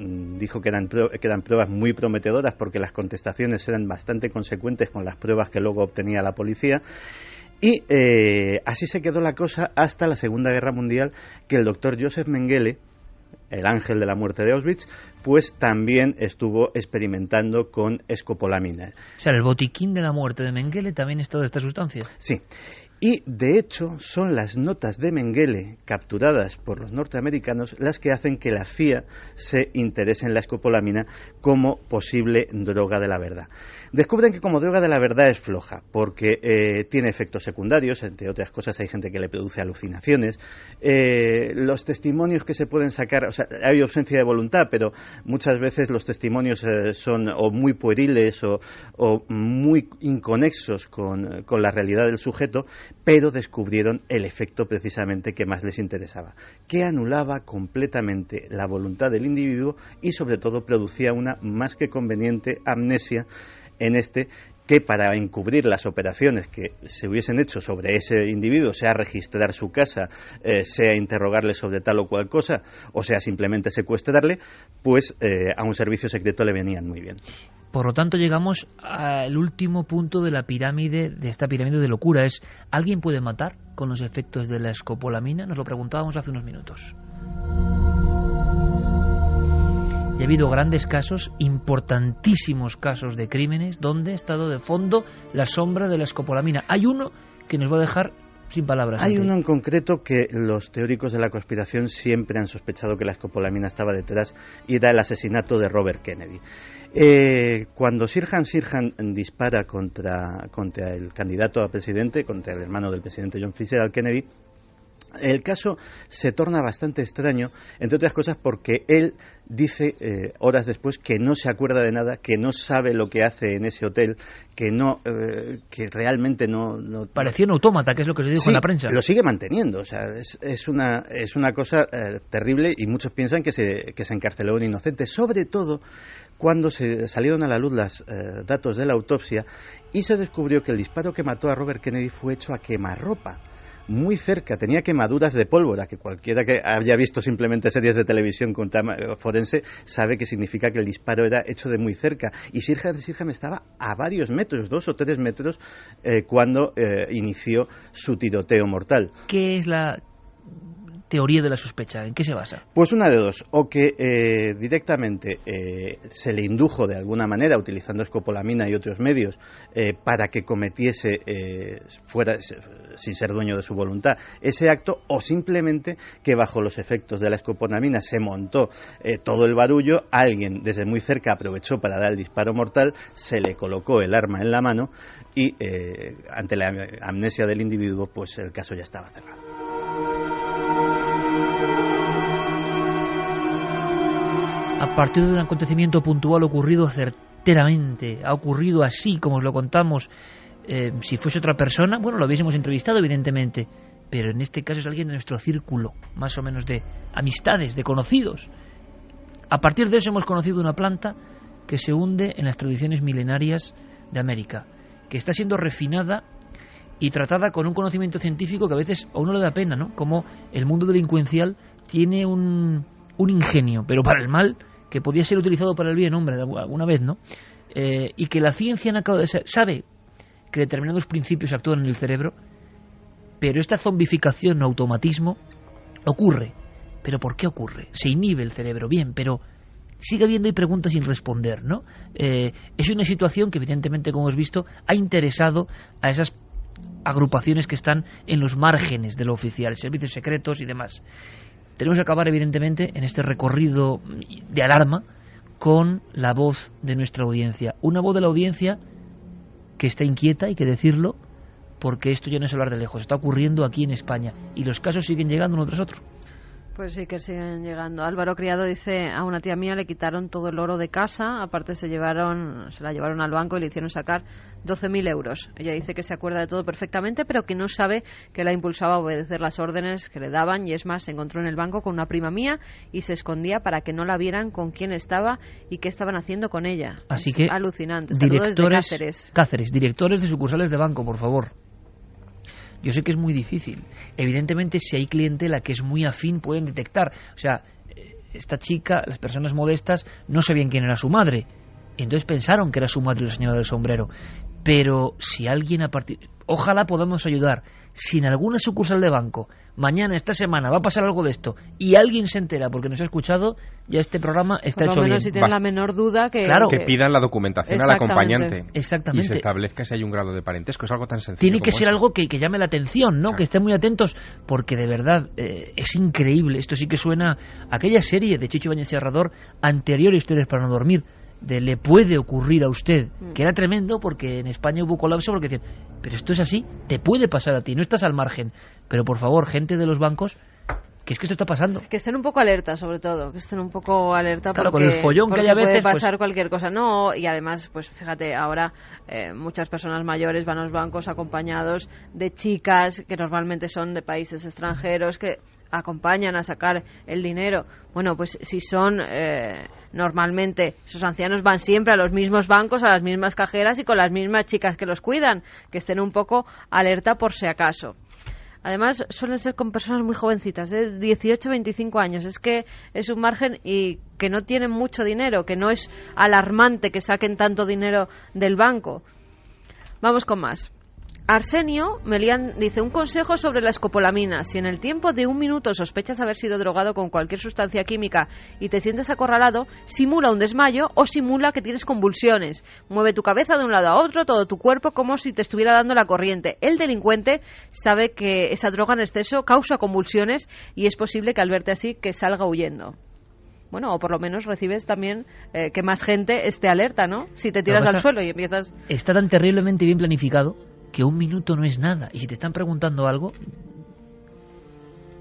dijo que eran pruebas muy prometedoras porque las contestaciones eran bastante consecuentes con las pruebas que luego obtenía la policía. Y así se quedó la cosa hasta la Segunda Guerra Mundial, que el doctor Joseph Mengele, el ángel de la muerte de Auschwitz, pues también estuvo experimentando con escopolamina. O sea, el botiquín de la muerte de Mengele también es toda esta sustancia. Sí. Y, de hecho, son las notas de Mengele capturadas por los norteamericanos las que hacen que la CIA se interese en la escopolamina como posible droga de la verdad. Descubren que como droga de la verdad es floja, porque tiene efectos secundarios, entre otras cosas hay gente que le produce alucinaciones. Los testimonios que se pueden sacar, o sea, hay ausencia de voluntad, pero muchas veces los testimonios son o muy pueriles o muy inconexos con la realidad del sujeto, pero descubrieron el efecto precisamente que más les interesaba, que anulaba completamente la voluntad del individuo y sobre todo producía una más que conveniente amnesia en que para encubrir las operaciones que se hubiesen hecho sobre ese individuo, sea registrar su casa, sea interrogarle sobre tal o cual cosa, o sea simplemente secuestrarle, pues a un servicio secreto le venían muy bien. Por lo tanto, llegamos al último punto de la pirámide, de esta pirámide de locura. Es, ¿alguien puede matar con los efectos de la escopolamina? Nos lo preguntábamos hace unos minutos. y ha habido grandes casos, importantísimos casos de crímenes donde ha estado de fondo la sombra de la escopolamina. Hay uno que nos va a dejar sin palabras. Hay uno en concreto que los teóricos de la conspiración siempre han sospechado que la escopolamina estaba detrás, y era el asesinato de Robert Kennedy. Cuando Sirhan dispara contra el candidato a presidente, contra el hermano del presidente John Fitzgerald Kennedy, el caso se torna bastante extraño, entre otras cosas porque él dice horas después que no se acuerda de nada, que no sabe lo que hace en ese hotel, que realmente no parecía un autómata, que es lo que se dijo en la prensa. Lo sigue manteniendo, o sea, es una cosa terrible, y muchos piensan que se encarceló a un inocente, sobre todo cuando se salieron a la luz los datos de la autopsia y se descubrió que el disparo que mató a Robert Kennedy fue hecho a quemarropa. Muy cerca, tenía quemaduras de pólvora, que cualquiera que haya visto simplemente series de televisión con tema forense sabe que significa que el disparo era hecho de muy cerca. Y Sirhan estaba a varios metros, 2 o 3 metros, cuando inició su tiroteo mortal. ¿Qué es la teoría de la sospecha? ¿En qué se basa? Pues una de dos, o que directamente se le indujo de alguna manera, utilizando escopolamina y otros medios, para que cometiese, fuera sin ser dueño de su voluntad, ese acto, o simplemente que bajo los efectos de la escopolamina se montó todo el barullo, alguien desde muy cerca aprovechó para dar el disparo mortal, se le colocó el arma en la mano y ante la amnesia del individuo, pues el caso ya estaba cerrado. A partir de un acontecimiento puntual ocurrido certeramente, ha ocurrido así como os lo contamos, si fuese otra persona, bueno, lo hubiésemos entrevistado evidentemente, pero en este caso es alguien de nuestro círculo, más o menos de amistades, de conocidos. A partir de eso hemos conocido una planta que se hunde en las tradiciones milenarias de América, que está siendo refinada y tratada con un conocimiento científico que a veces a uno le da pena, ¿no? Como el mundo delincuencial tiene un ingenio, pero para el mal, que podía ser utilizado para el bien, hombre, alguna vez, ¿no? Y que la ciencia sabe que determinados principios actúan en el cerebro, pero esta zombificación o automatismo ocurre. ¿Pero por qué ocurre? Se inhibe el cerebro, bien, pero sigue habiendo y preguntas sin responder, ¿no? Es una situación que evidentemente, como hemos visto, ha interesado a esas agrupaciones que están en los márgenes de lo oficial, servicios secretos y demás. Tenemos que acabar, evidentemente, en este recorrido de alarma con la voz de nuestra audiencia. Una voz de la audiencia que está inquieta, hay que decirlo, porque esto ya no es hablar de lejos, está ocurriendo aquí en España y los casos siguen llegando uno tras otro. Pues sí que siguen llegando. Álvaro Criado dice: a una tía mía le quitaron todo el oro de casa, aparte se la llevaron al banco y le hicieron sacar 12.000 euros. Ella dice que se acuerda de todo perfectamente, pero que no sabe que la impulsaba a obedecer las órdenes que le daban, y es más, se encontró en el banco con una prima mía y se escondía para que no la vieran con quién estaba y qué estaban haciendo con ella. Así es que alucinante. Saludos desde Cáceres, directores de sucursales de banco, por favor. Yo sé que es muy difícil. Evidentemente, si hay clientela que es muy afín, pueden detectar. O sea, esta chica, las personas modestas, no sabían quién era su madre. Entonces pensaron que era su madre, la señora del sombrero. Pero si alguien ojalá podamos ayudar. Si en alguna sucursal de banco, mañana, esta semana, va a pasar algo de esto y alguien se entera porque nos ha escuchado, ya este programa está hecho bien. Por lo menos si tienen la menor duda que pidan la documentación al acompañante. Exactamente. Y se establezca si hay un grado de parentesco. Es algo tan sencillo. Tiene que ser eso. Algo que llame la atención, ¿no? Claro. Que estén muy atentos, porque de verdad es increíble. Esto sí que suena a aquella serie de Chicho Ibáñez Serrador, anterior a Historias para no dormir, de le puede ocurrir a usted, que era tremendo porque en España hubo colapso porque decían, pero esto es así, te puede pasar a ti, no estás al margen. Pero por favor, gente de los bancos, que es que esto está pasando. Que estén un poco alerta, sobre todo, que estén un poco alerta, claro, porque, con el follón que hay a veces puede pasar cualquier cosa. No, y además, pues fíjate, ahora muchas personas mayores van a los bancos acompañados de chicas que normalmente son de países extranjeros, que acompañan a sacar el dinero. Bueno, pues si son normalmente esos ancianos van siempre a los mismos bancos, a las mismas cajeras y con las mismas chicas que los cuidan, que estén un poco alerta por si acaso. Además suelen ser con personas muy jovencitas, 18, 25 años. Es que es un margen y que no tienen mucho dinero, que no es alarmante que saquen tanto dinero del banco. Vamos con más. Arsenio Melián dice: un consejo sobre la escopolamina. Si en el tiempo de 1 minuto sospechas haber sido drogado con cualquier sustancia química y te sientes acorralado, simula un desmayo o simula que tienes convulsiones. Mueve tu cabeza de un lado a otro, todo tu cuerpo, como si te estuviera dando la corriente. El delincuente sabe que esa droga en exceso causa convulsiones y es posible que al verte así que salga huyendo. Bueno, o por lo menos recibes también que más gente esté alerta, ¿no? Si te tiras al suelo y empiezas... Está tan terriblemente bien planificado que 1 minuto no es nada. Y si te están preguntando algo,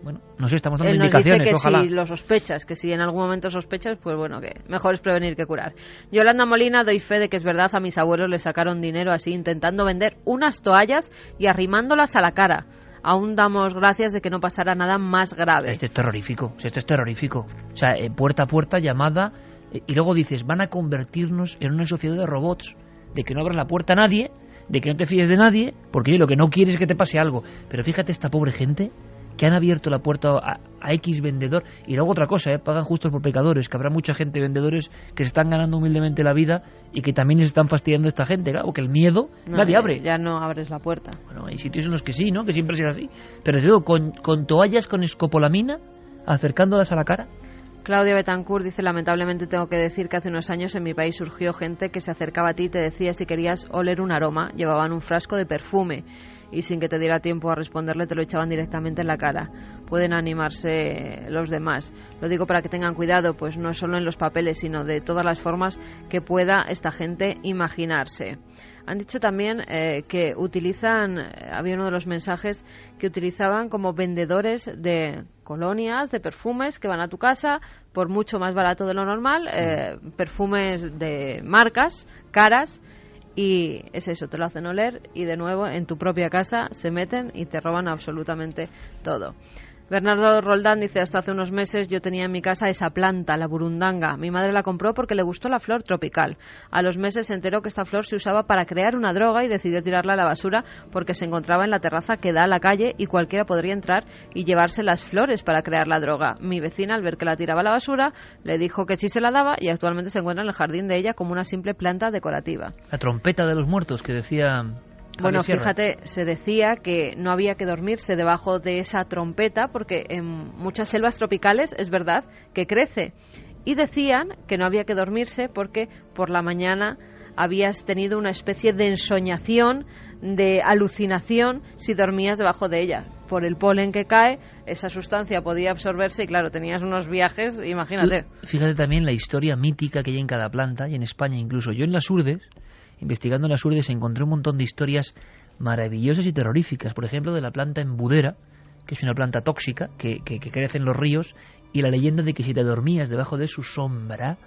bueno, no sé, estamos dando indicaciones, dice que ojalá. Si lo sospechas, que si en algún momento sospechas, pues bueno, que mejor es prevenir que curar. Yolanda Molina: doy fe de que es verdad, a mis abuelos les sacaron dinero así, intentando vender unas toallas y arrimándolas a la cara. Aún damos gracias de que no pasara nada más grave. Esto es terrorífico, O sea, puerta a puerta, llamada, y luego dices, van a convertirnos en una sociedad de robots, de que no abras la puerta a nadie, de que no te fíes de nadie, porque lo que no quieres es que te pase algo. Pero fíjate esta pobre gente que han abierto la puerta a X vendedor. Y luego otra cosa, pagan justos por pecadores, que habrá mucha gente, vendedores, que se están ganando humildemente la vida y que también les están fastidiando a esta gente, claro, que el miedo nadie abre. Ya no abres la puerta. Bueno, hay sitios en los que sí, ¿no? Que siempre ha sido así. Pero desde luego, con toallas con escopolamina, acercándolas a la cara. Claudia Betancourt dice: lamentablemente tengo que decir que hace unos años en mi país surgió gente que se acercaba a ti y te decía si querías oler un aroma. Llevaban un frasco de perfume y sin que te diera tiempo a responderle te lo echaban directamente en la cara. Pueden animarse los demás. Lo digo para que tengan cuidado, pues no solo en los papeles, sino de todas las formas que pueda esta gente imaginarse. Han dicho también que utilizan, había uno de los mensajes que utilizaban como vendedores de colonias, de perfumes que van a tu casa por mucho más barato de lo normal, perfumes de marcas caras, y es eso, te lo hacen oler y de nuevo en tu propia casa se meten y te roban absolutamente todo. Bernardo Roldán dice: hasta hace unos meses yo tenía en mi casa esa planta, la burundanga. Mi madre la compró porque le gustó la flor tropical. A los meses se enteró que esta flor se usaba para crear una droga y decidió tirarla a la basura porque se encontraba en la terraza que da a la calle y cualquiera podría entrar y llevarse las flores para crear la droga. Mi vecina, al ver que la tiraba a la basura, le dijo que sí se la daba y actualmente se encuentra en el jardín de ella como una simple planta decorativa. La trompeta de los muertos que decía... Bueno, fíjate, se decía que no había que dormirse debajo de esa trompeta porque en muchas selvas tropicales es verdad que crece. Y decían que no había que dormirse porque por la mañana habías tenido una especie de ensoñación, de alucinación si dormías debajo de ella. Por el polen que cae, esa sustancia podía absorberse y claro, tenías unos viajes, imagínate. Fíjate también la historia mítica que hay en cada planta y en España incluso. Yo en las Urdes, investigando en las Urdes, encontré un montón de historias maravillosas y terroríficas. Por ejemplo, de la planta embudera, que es una planta tóxica que crece en los ríos, y la leyenda de que si te dormías debajo de su sombra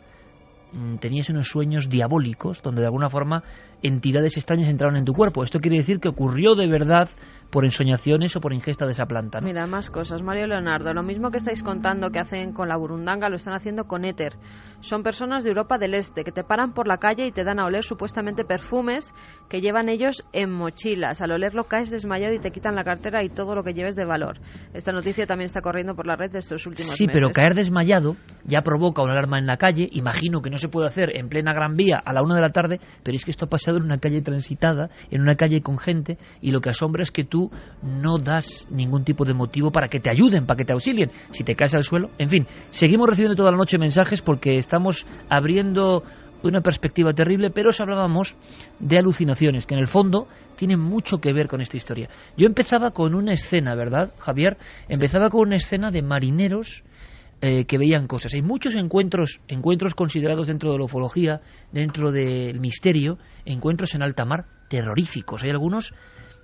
tenías unos sueños diabólicos donde de alguna forma entidades extrañas entraron en tu cuerpo. Esto quiere decir que ocurrió de verdad por ensoñaciones o por ingesta de esa planta, ¿no? Mira, más cosas. Mario Leonardo, lo mismo que estáis contando que hacen con la burundanga, lo están haciendo con éter. Son personas de Europa del Este que te paran por la calle y te dan a oler supuestamente perfumes que llevan ellos en mochilas. Al olerlo caes desmayado y te quitan la cartera y todo lo que lleves de valor. Esta noticia también está corriendo por la red de estos últimos meses. Sí, pero caer desmayado ya provoca una alarma en la calle. Imagino que no se puede hacer en plena Gran Vía a la 1 de la tarde, pero es que esto ha pasado en una calle transitada, en una calle con gente, y lo que asombra es que tú no das ningún tipo de motivo para que te ayuden, para que te auxilien. Si te caes al suelo, en fin, seguimos recibiendo toda la noche mensajes porque estamos abriendo una perspectiva terrible, pero os hablábamos de alucinaciones, que en el fondo tienen mucho que ver con esta historia. Yo empezaba con una escena, ¿verdad, Javier? Empezaba con una escena de marineros que veían cosas. Hay muchos encuentros considerados dentro de la ufología, dentro del misterio, encuentros en alta mar terroríficos. Hay algunos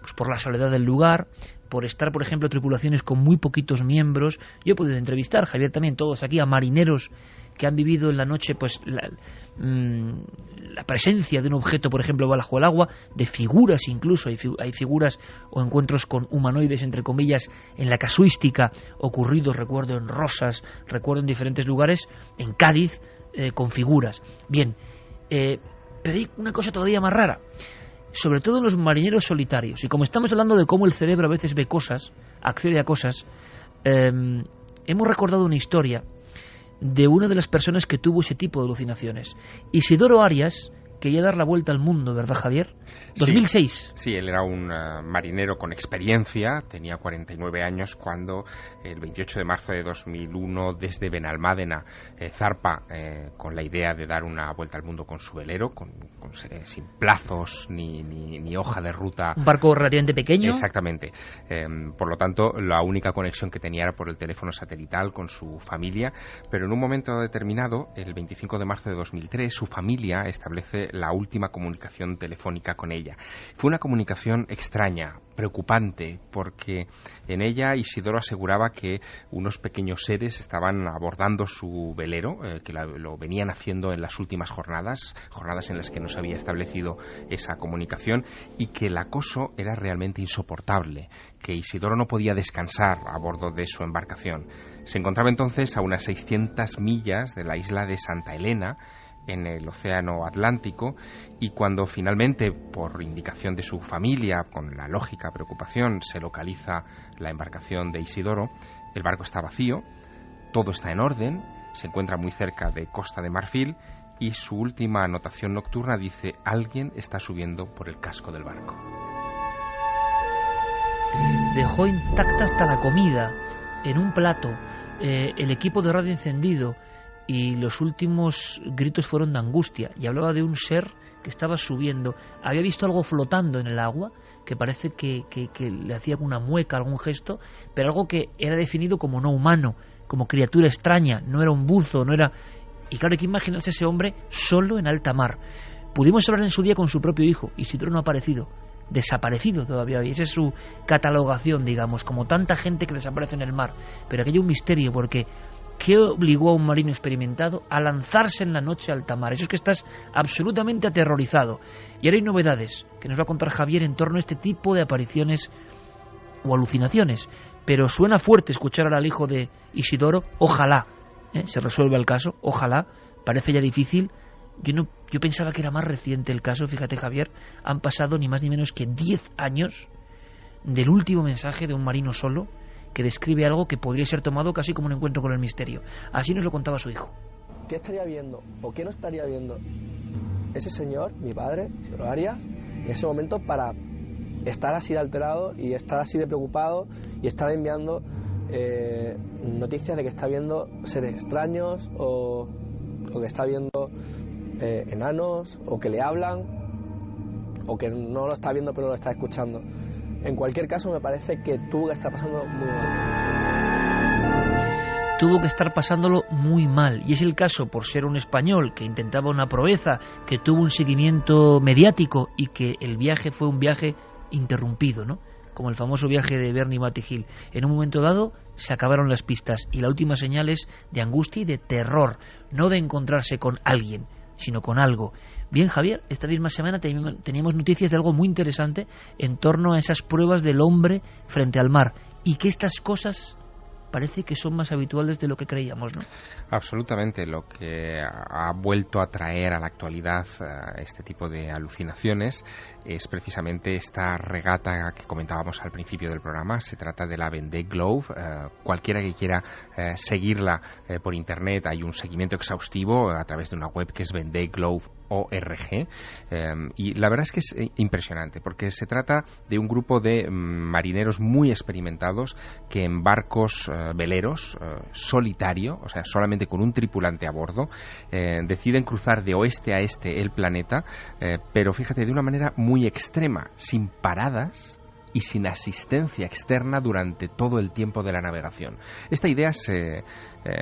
pues por la soledad del lugar, por estar, por ejemplo, tripulaciones con muy poquitos miembros. Yo he podido entrevistar, Javier también, todos aquí, a marineros que han vivido en la noche pues la presencia de un objeto, por ejemplo, bajo el agua, de figuras incluso. Hay figuras o encuentros con humanoides, entre comillas, en la casuística ocurridos, recuerdo en Rosas, recuerdo en diferentes lugares, en Cádiz, con figuras. Bien, pero hay una cosa todavía más rara, sobre todo en los marineros solitarios. Y como estamos hablando de cómo el cerebro a veces ve cosas, accede a cosas, hemos recordado una historia de una de las personas que tuvo ese tipo de alucinaciones. Isidoro Arias quería dar la vuelta al mundo, ¿verdad, Javier? 2006. Sí, él era un marinero con experiencia, tenía 49 años cuando el 28 de marzo de 2001 desde Benalmádena zarpa con la idea de dar una vuelta al mundo con su velero, sin plazos ni hoja de ruta. Un barco relativamente pequeño. Exactamente. Por lo tanto, la única conexión que tenía era por el teléfono satelital con su familia, pero en un momento determinado, el 25 de marzo de 2003, su familia establece la última comunicación telefónica con ella. Fue una comunicación extraña, preocupante, porque en ella Isidoro aseguraba que unos pequeños seres estaban abordando su velero, que lo venían haciendo en las últimas jornadas en las que no se había establecido esa comunicación, y que el acoso era realmente insoportable, que Isidoro no podía descansar a bordo de su embarcación. Se encontraba entonces a unas 600 millas de la isla de Santa Elena, en el Océano Atlántico, y cuando finalmente, por indicación de su familia, con la lógica preocupación, se localiza la embarcación de Isidoro, el barco está vacío, todo está en orden, se encuentra muy cerca de Costa de Marfil, y su última anotación nocturna dice: alguien está subiendo por el casco del barco. Dejó intacta hasta la comida en un plato, el equipo de radio encendido, y los últimos gritos fueron de angustia, y hablaba de un ser que estaba subiendo. Había visto algo flotando en el agua, que parece que le hacía alguna mueca, algún gesto, pero algo que era definido como no humano, como criatura extraña, no era un buzo, no era... Y claro, hay que imaginarse ese hombre solo en alta mar. Pudimos hablar en su día con su propio hijo, Isidoro no ha aparecido, desaparecido todavía hoy. Esa es su catalogación, digamos, como tanta gente que desaparece en el mar. Pero aquello es un misterio, porque ¿qué obligó a un marino experimentado a lanzarse en la noche a alta mar? Eso es que estás absolutamente aterrorizado. Y ahora hay novedades que nos va a contar Javier en torno a este tipo de apariciones o alucinaciones. Pero suena fuerte escuchar ahora al hijo de Isidoro. Ojalá se resuelva el caso, ojalá. Parece ya difícil. Yo pensaba que era más reciente el caso. Fíjate, Javier, han pasado ni más ni menos que 10 años del último mensaje de un marino solo, que describe algo que podría ser tomado casi como un encuentro con el misterio. Así nos lo contaba su hijo. ¿Qué estaría viendo o qué no estaría viendo ese señor, mi padre, Isidoro Arias, en ese momento para estar así de alterado y estar así de preocupado y estar enviando noticias de que está viendo seres extraños o que está viendo enanos, o que le hablan, o que no lo está viendo pero lo está escuchando? En cualquier caso, me parece que tuvo que estar pasando muy mal. Tuvo que estar pasándolo muy mal. Y es el caso por ser un español que intentaba una proeza, que tuvo un seguimiento mediático y que el viaje fue un viaje interrumpido, ¿no? Como el famoso viaje de Bernie Matty Hill. En un momento dado se acabaron las pistas y la última señal es de angustia y de terror, no de encontrarse con alguien, sino con algo. Bien, Javier, esta misma semana teníamos noticias de algo muy interesante en torno a esas pruebas del hombre frente al mar, y que estas cosas parece que son más habituales de lo que creíamos, ¿no? Absolutamente. Lo que ha vuelto a traer a la actualidad este tipo de alucinaciones es precisamente esta regata que comentábamos al principio del programa. Se trata de la Vendée Globe. Cualquiera que quiera seguirla por internet, hay un seguimiento exhaustivo a través de una web que es vendéglobe.org, y la verdad es que es impresionante, porque se trata de un grupo de marineros muy experimentados que en barcos veleros, solitario, o sea, solamente con un tripulante a bordo, deciden cruzar de oeste a este el planeta, pero fíjate, de una manera muy extrema, sin paradas y sin asistencia externa durante todo el tiempo de la navegación. Esta idea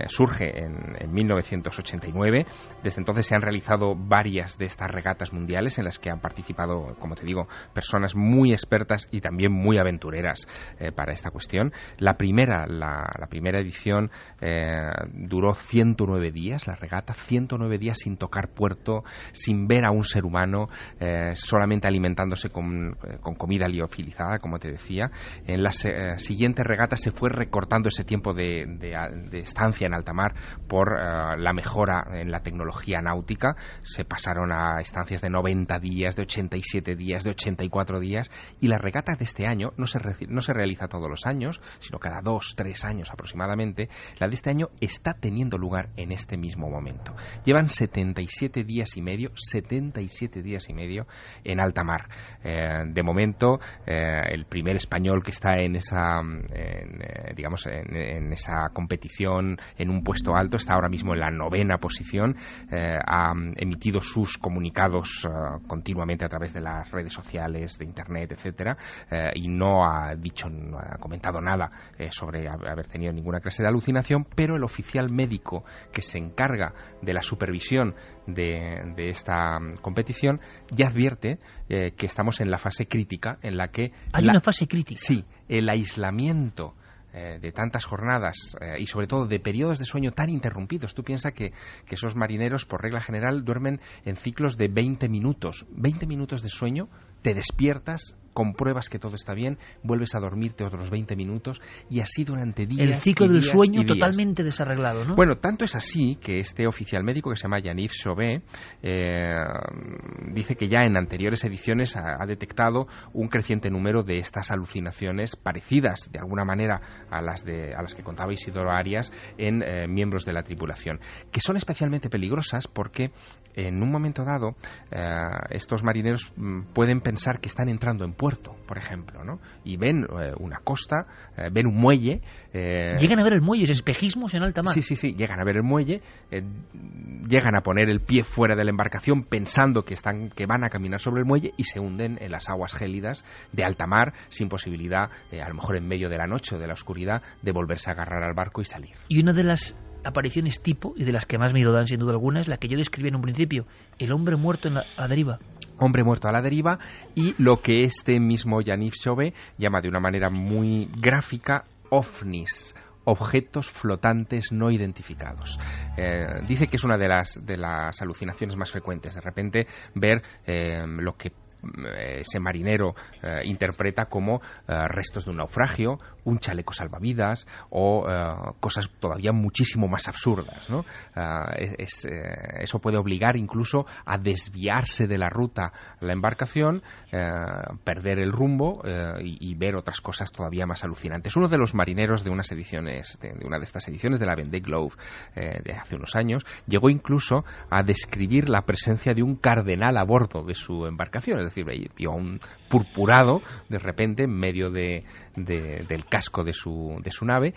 surge en 1989. Desde entonces se han realizado varias de estas regatas mundiales en las que han participado, como te digo, personas muy expertas y también muy aventureras para esta cuestión. La primera edición duró 109 días, la regata, 109 días sin tocar puerto, sin ver a un ser humano, solamente alimentándose con comida liofilizada, regata, como te decía. En las siguientes regatas se fue recortando ese tiempo de estancia en alta mar por la mejora en la tecnología náutica. Se pasaron a estancias de 90 días, de 87 días, de 84 días, y la regata de este año no se realiza todos los años, sino cada 2-3 años aproximadamente. La de este año está teniendo lugar en este mismo momento. Llevan 77 días y medio en alta mar. De momento, el primer español que está en esa competición en un puesto alto está ahora mismo en la 9ª posición. Ha emitido sus comunicados continuamente a través de las redes sociales, de internet, etcétera, y no ha comentado nada sobre haber tenido ninguna clase de alucinación, pero el oficial médico que se encarga de la supervisión de esta competición ya advierte que estamos en la fase crítica, en la que... ¿Hay una fase crítica? Sí, el aislamiento de tantas jornadas y sobre todo de periodos de sueño tan interrumpidos. Tú piensas que esos marineros por regla general duermen en ciclos de 20 minutos. 20 minutos de sueño, te despiertas, compruebas que todo está bien, vuelves a dormirte otros 20 minutos y así durante días. El ciclo y del días sueño y días. totalmente desarreglado, ¿no? Bueno, tanto es así que este oficial médico que se llama Yaniv Chauvet dice que ya en anteriores ediciones ha detectado un creciente número de estas alucinaciones parecidas de alguna manera a las que contaba Isidoro Arias en miembros de la tripulación, que son especialmente peligrosas porque en un momento dado estos marineros pueden pensar que están entrando en puerto, por ejemplo, ¿no? Y ven una costa, ven un muelle. Llegan a ver el muelle, es espejismos en alta mar. Sí, llegan a ver el muelle, llegan a poner el pie fuera de la embarcación pensando que van a caminar sobre el muelle y se hunden en las aguas gélidas de alta mar sin posibilidad, a lo mejor en medio de la noche o de la oscuridad, de volverse a agarrar al barco y salir. Y una de las apariciones tipo, y de las que más miedo dan sin duda alguna, es la que yo describí en un principio, el hombre muerto a la deriva. Hombre muerto a la deriva, y lo que este mismo Yaniv Chauvet llama de una manera muy gráfica ovnis, objetos flotantes no identificados. Dice que es una de las alucinaciones más frecuentes, de repente ver lo que ese marinero interpreta como restos de un naufragio, un chaleco salvavidas o cosas todavía muchísimo más absurdas, ¿no? Eso puede obligar incluso a desviarse de la ruta la embarcación, perder el rumbo y ver otras cosas todavía más alucinantes. Uno de los marineros de una de estas ediciones de la Vendée Globe de hace unos años llegó incluso a describir la presencia de un cardenal a bordo de su embarcación, es decir, vio a un purpurado de repente en medio del casco de su nave,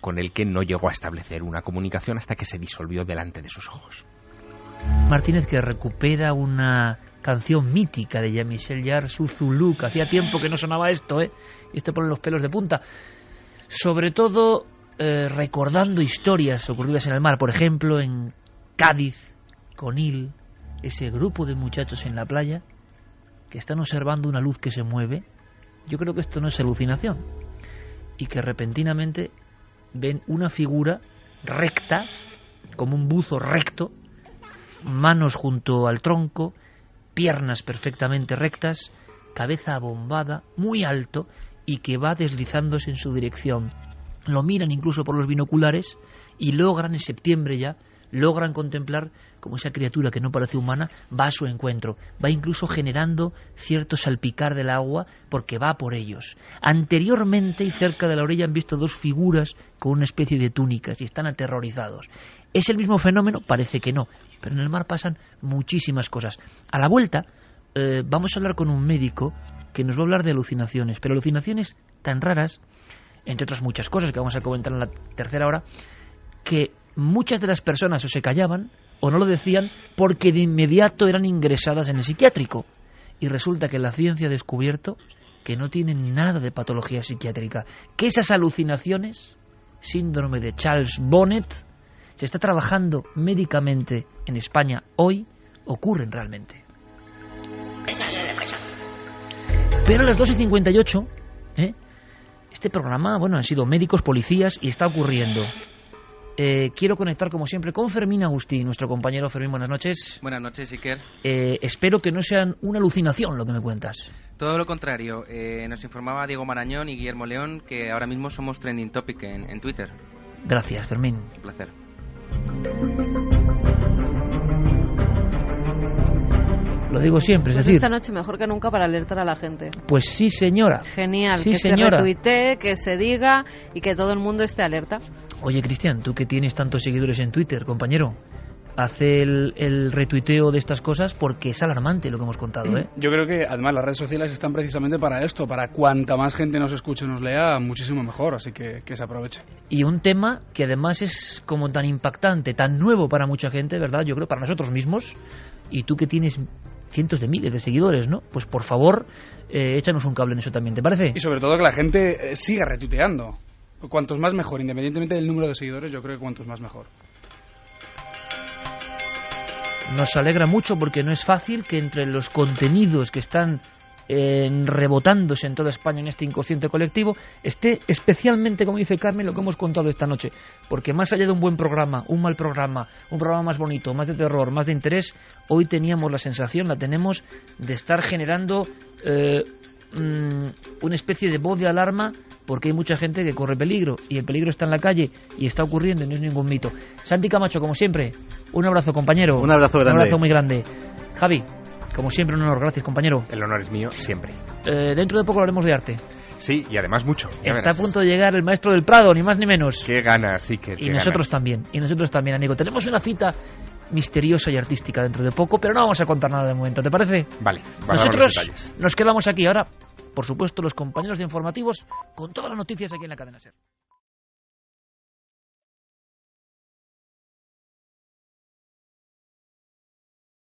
con el que no llegó a establecer una comunicación hasta que se disolvió delante de sus ojos. Martínez, que recupera una canción mítica de Jean-Michel Jarre, Zulu, que hacía tiempo que no sonaba esto, esto pone los pelos de punta, sobre todo recordando historias ocurridas en el mar, por ejemplo en Cádiz, Conil, ese grupo de muchachos en la playa que están observando una luz que se mueve. Yo creo que esto no es alucinación, y que repentinamente ven una figura recta, como un buzo recto, manos junto al tronco, piernas perfectamente rectas, cabeza abombada, muy alto, y que va deslizándose en su dirección. Lo miran incluso por los binoculares y logran, en septiembre ya, logran contemplar como esa criatura que no parece humana va a su encuentro, va incluso generando cierto salpicar del agua porque va por ellos. Anteriormente y cerca de la orilla han visto dos figuras con una especie de túnicas y están aterrorizados. ¿Es el mismo fenómeno? Parece que no, pero en el mar pasan muchísimas cosas. A la vuelta vamos a hablar con un médico que nos va a hablar de alucinaciones, pero alucinaciones tan raras, entre otras muchas cosas que vamos a comentar en la tercera hora, que muchas de las personas o se callaban o no lo decían porque de inmediato eran ingresadas en el psiquiátrico. Y resulta que la ciencia ha descubierto que no tienen nada de patología psiquiátrica, que esas alucinaciones, síndrome de Charles Bonnet, se está trabajando médicamente en España hoy, ocurren realmente. Pero a las 2:58, este programa, han sido médicos, policías, y está ocurriendo. Quiero conectar, como siempre, con Fermín Agustí, nuestro compañero. Fermín, buenas noches. Buenas noches, Iker. Espero que no sea una alucinación lo que me cuentas. Todo lo contrario. Nos informaba Diego Marañón y Guillermo León que ahora mismo somos trending topic en Twitter. Gracias, Fermín. Un placer. Lo digo siempre, es pues decir... esta noche mejor que nunca para alertar a la gente. Pues sí, señora. Genial, sí, que señora. Se retuitee, que se diga y que todo el mundo esté alerta. Oye, Cristian, tú que tienes tantos seguidores en Twitter, compañero, hace el retuiteo de estas cosas porque es alarmante lo que hemos contado, ¿eh? Yo creo que además las redes sociales están precisamente para esto, para cuanta más gente nos escuche y nos lea, muchísimo mejor, así que se aproveche. Y un tema que además es como tan impactante, tan nuevo para mucha gente, ¿verdad? Yo creo para nosotros mismos, y tú que tienes cientos de miles de seguidores, ¿no? Pues por favor, échanos un cable en eso también, ¿te parece? Y sobre todo que la gente siga retuiteando. Cuantos más mejor, independientemente del número de seguidores, yo creo que cuantos más mejor. Nos alegra mucho porque no es fácil que entre los contenidos que están rebotándose en toda España en este inconsciente colectivo esté especialmente, como dice Carmen, lo que hemos contado esta noche, porque más allá de un buen programa, un mal programa, un programa más bonito, más de terror, más de interés, hoy teníamos la sensación, la tenemos, de estar generando una especie de voz de alarma, porque hay mucha gente que corre peligro y el peligro está en la calle y está ocurriendo y no es ningún mito. Santi Camacho, como siempre, un abrazo, compañero. Un abrazo grande. Un abrazo muy grande. Javi, como siempre, un honor. Gracias, compañero. El honor es mío siempre. Dentro de poco hablaremos de arte. Sí, y además mucho. Está a punto de llegar el maestro del Prado, ni más ni menos. Qué ganas, sí que. Y nosotros también, amigo. Tenemos una cita misteriosa y artística dentro de poco, pero no vamos a contar nada de momento, ¿te parece? Vale. Nosotros nos quedamos aquí ahora, por supuesto, los compañeros de informativos con todas las noticias aquí en la cadena SER.